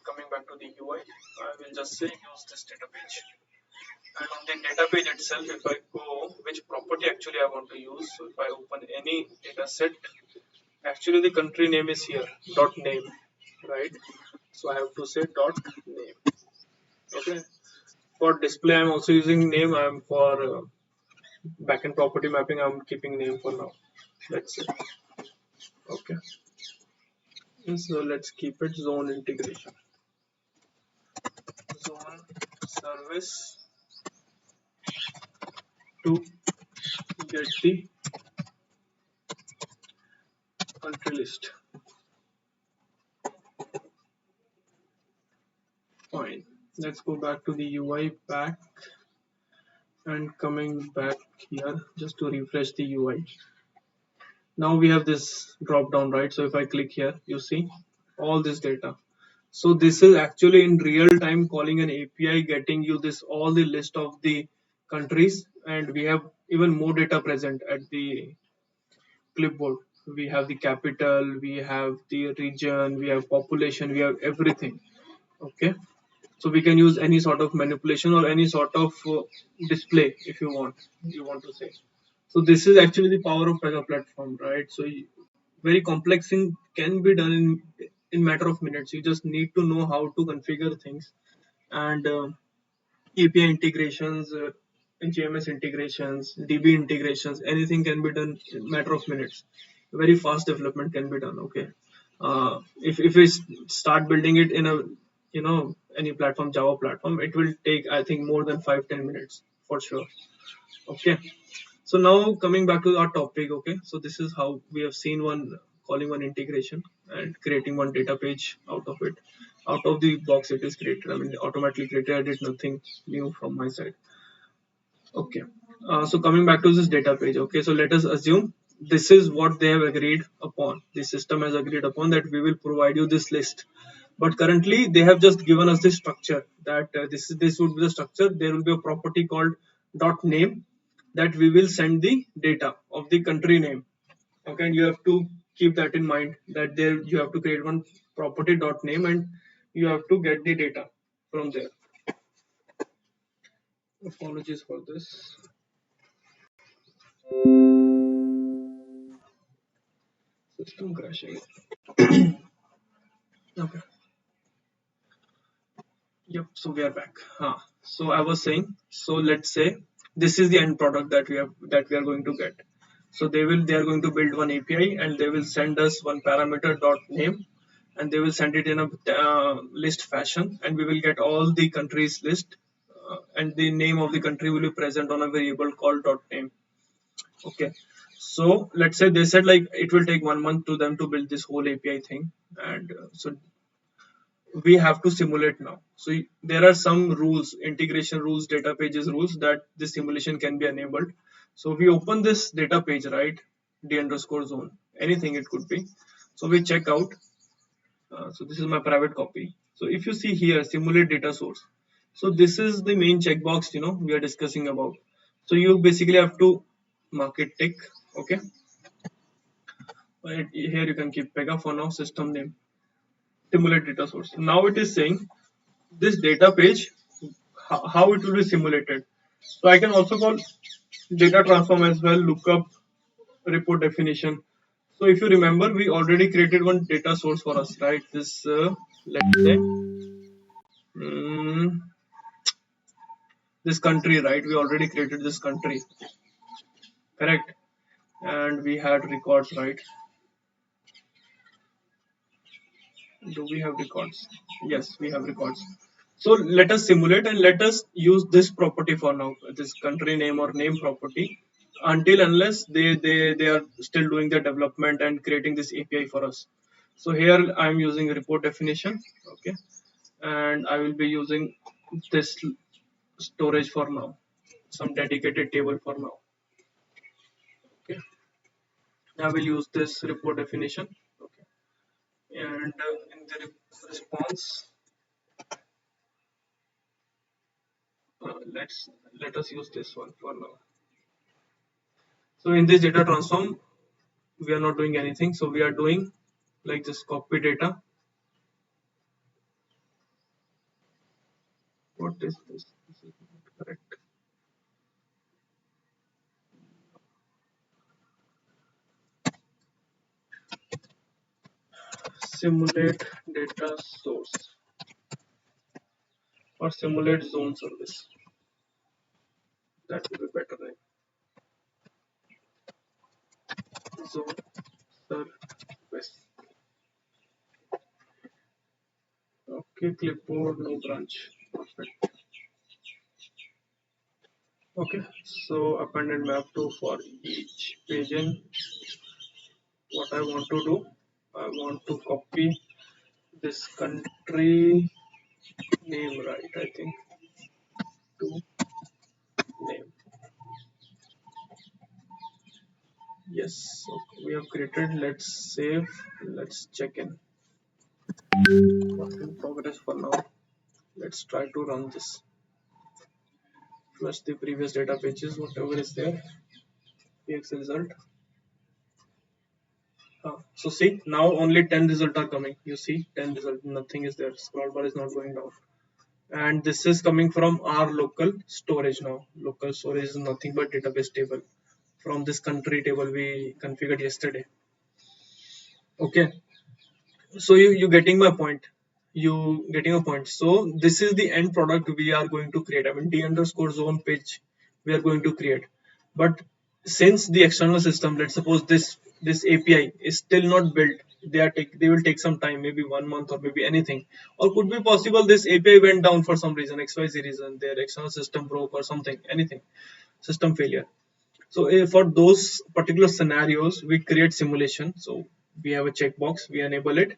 Coming back to the UI, I will just say use this data page. And on the data page itself, if I go which property actually I want to use, so if I open any data set, actually the country name is here, dot name, right? So I have to say dot name. Okay. For display, I'm also using name. I'm for backend property mapping. I'm keeping name for now. Let's say. Okay. So let's keep it zone integration. Zone service to get the country list. Fine. Let's go back to the UI back and coming back here just to refresh the UI. Now we have this drop down, right? So if I click here, you see all this data. So this is actually in real time calling an API, getting you this all the list of the countries, and we have even more data present at the clipboard. We have the capital, we have the region, we have population, we have everything. Okay, so we can use any sort of manipulation or any sort of display if you want to say. So this is actually the power of Pega platform, right? So very complex thing can be done in matter of minutes. You just need to know how to configure things, and API integrations, GMS integrations, DB integrations, anything can be done in matter of minutes. Very fast development can be done. Okay, if we start building it in a any platform, Java platform, it will take I think more than 5-10 minutes for sure. Okay, so now coming back to our topic. Okay, so this is how we have seen one calling one integration and creating one data page out of it. Out of the box it is created. I mean automatically created. I did nothing new from my side. Okay. So coming back to this data page. Okay, so let us assume this is what they have agreed upon. The system has agreed upon that we will provide you this list. But currently they have just given us this structure that this would be the structure. There will be a property called dot name that we will send the data of the country name. Okay, and you have to keep that in mind that there you have to create one property dot name and you have to get the data from there. Apologies for this. System crashing. Okay. Yep. So we are back. So I was saying. So let's say this is the end product that we are going to get. So they are going to build one API and they will send us one parameter dot name, and they will send it in a list fashion, and we will get all the countries list, and the name of the country will be present on a variable called dot name. Okay. So let's say they said like it will take 1 month to them to build this whole API thing, and so we have to simulate now. So there are some rules, integration rules, data pages rules that this simulation can be enabled. So we open this data page, right? D underscore zone, anything it could be. So we check out. So this is my private copy. So if you see here, simulate data source. So this is the main checkbox, we are discussing about. So you basically have to mark it tick. Okay. Right here you can keep Pega for now, system name, simulate data source. Now it is saying this data page, how it will be simulated. So I can also call data transform as well, lookup, report definition. So if you remember, we already created one data source for us, right? This, let's say, mm, this country, right? We already created this country, correct? And we had records, right? Do we have records? Yes, we have records. So let us simulate and let us use this property for now, this country name or name property, until unless they are still doing the development and creating this API for us. So here I am using report definition, okay, and I will be using this storage for now, some dedicated table for now. Okay, I will use this report definition. Okay, and in the response, let us use this one for now. So in this data transform, we are not doing anything. So we are doing like just copy data. What is this? This is not correct. Simulate data source or simulate zone service. That would be better than zone service. Okay, clipboard, no branch. Perfect. Okay, so appended map to for each page in. What I want to do, I want to copy this country name, right? I think to name. Yes, okay, we have created. Let's save. Let's check in. Work in progress for now. Let's try to run this. Flush the previous data pages, whatever is there. PX result. So see, now only 10 results are coming. You see, 10 results, nothing is there. Scroll bar is not going down. And this is coming from our local storage now. Local storage is nothing but database table from this country table we configured yesterday. Okay, so you getting my point. You getting a point. So this is the end product we are going to create. I mean, d underscore zone page we are going to create. But since the external system, let's suppose this API is still not built, they will take some time, maybe 1 month or maybe anything, or could be possible this API went down for some reason, XYZ reason, their external system broke or something, anything, system failure. So for those particular scenarios, we create simulation. So we have a checkbox, we enable it,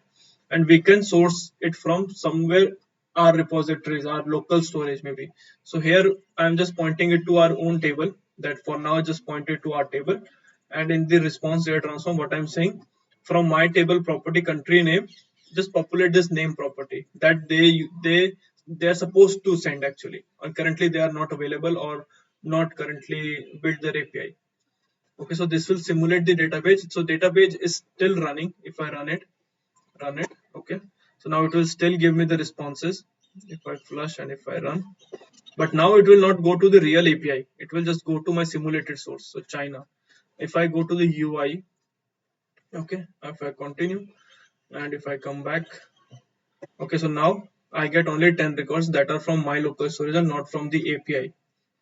and we can source it from somewhere, our repositories, our local storage maybe. So here I'm just pointing it to our own table. That for now just point it to our table, and in the response data transform, what I'm saying, from my table property country name, just populate this name property that they are supposed to send actually, and currently they are not available or not currently build their API. Okay, so this will simulate the database. So database is still running. If I run it. Okay, so now it will still give me the responses if I flush and if I run. But now it will not go to the real API. It will just go to my simulated source. So China. If I go to the UI, okay, if I continue and if I come back, okay, so now I get only 10 records that are from my local storage and not from the API.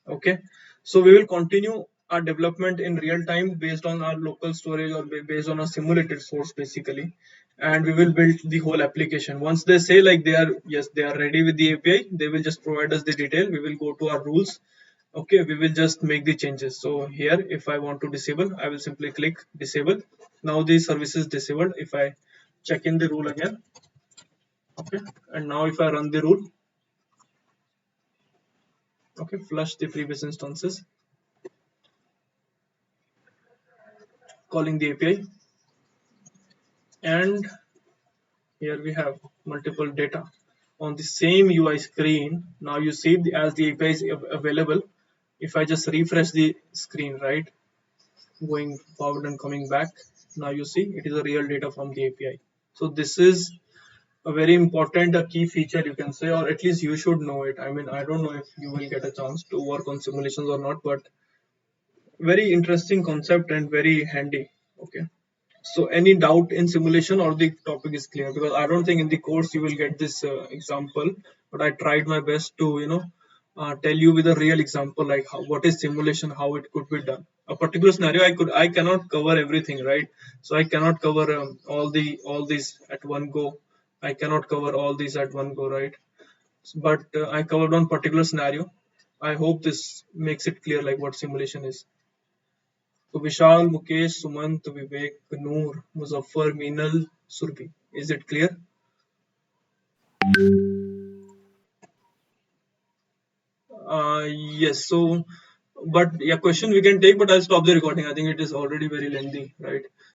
Okay, so we will continue our development in real time based on our local storage or based on a simulated source basically, and we will build the whole application. Once they say like they are, yes, they are ready with the API, they will just provide us the detail. We will go to our rules. Okay, we will just make the changes. So here if I want to disable, I will simply click disable. Now the service is disabled. If I check in the rule again, okay, and now if I run the rule, okay, flush the previous instances, calling the API, and here we have multiple data on the same UI screen. Now you see as the API is available. If I just refresh the screen, right, going forward and coming back, now you see it is a real data from the API. So this is a very important key feature, you can say, or at least you should know it. I mean, I don't know if you will get a chance to work on simulations or not, but very interesting concept and very handy. Okay. So any doubt in simulation or the topic is clear? Because I don't think in the course you will get this example, but I tried my best to tell you with a real example like what is simulation, how it could be done. A particular scenario I cannot cover everything, right? So I cannot cover all these at one go. I cannot cover all these at one go, right? But I covered one particular scenario. I hope this makes it clear like what simulation is. So Vishal, Mukesh, Sumant, Vivek, Noor, Muzaffar, Meenal, Surbi. Is it clear? Yes. So, but yeah, question we can take, but I'll stop the recording. I think it is already very lengthy, right?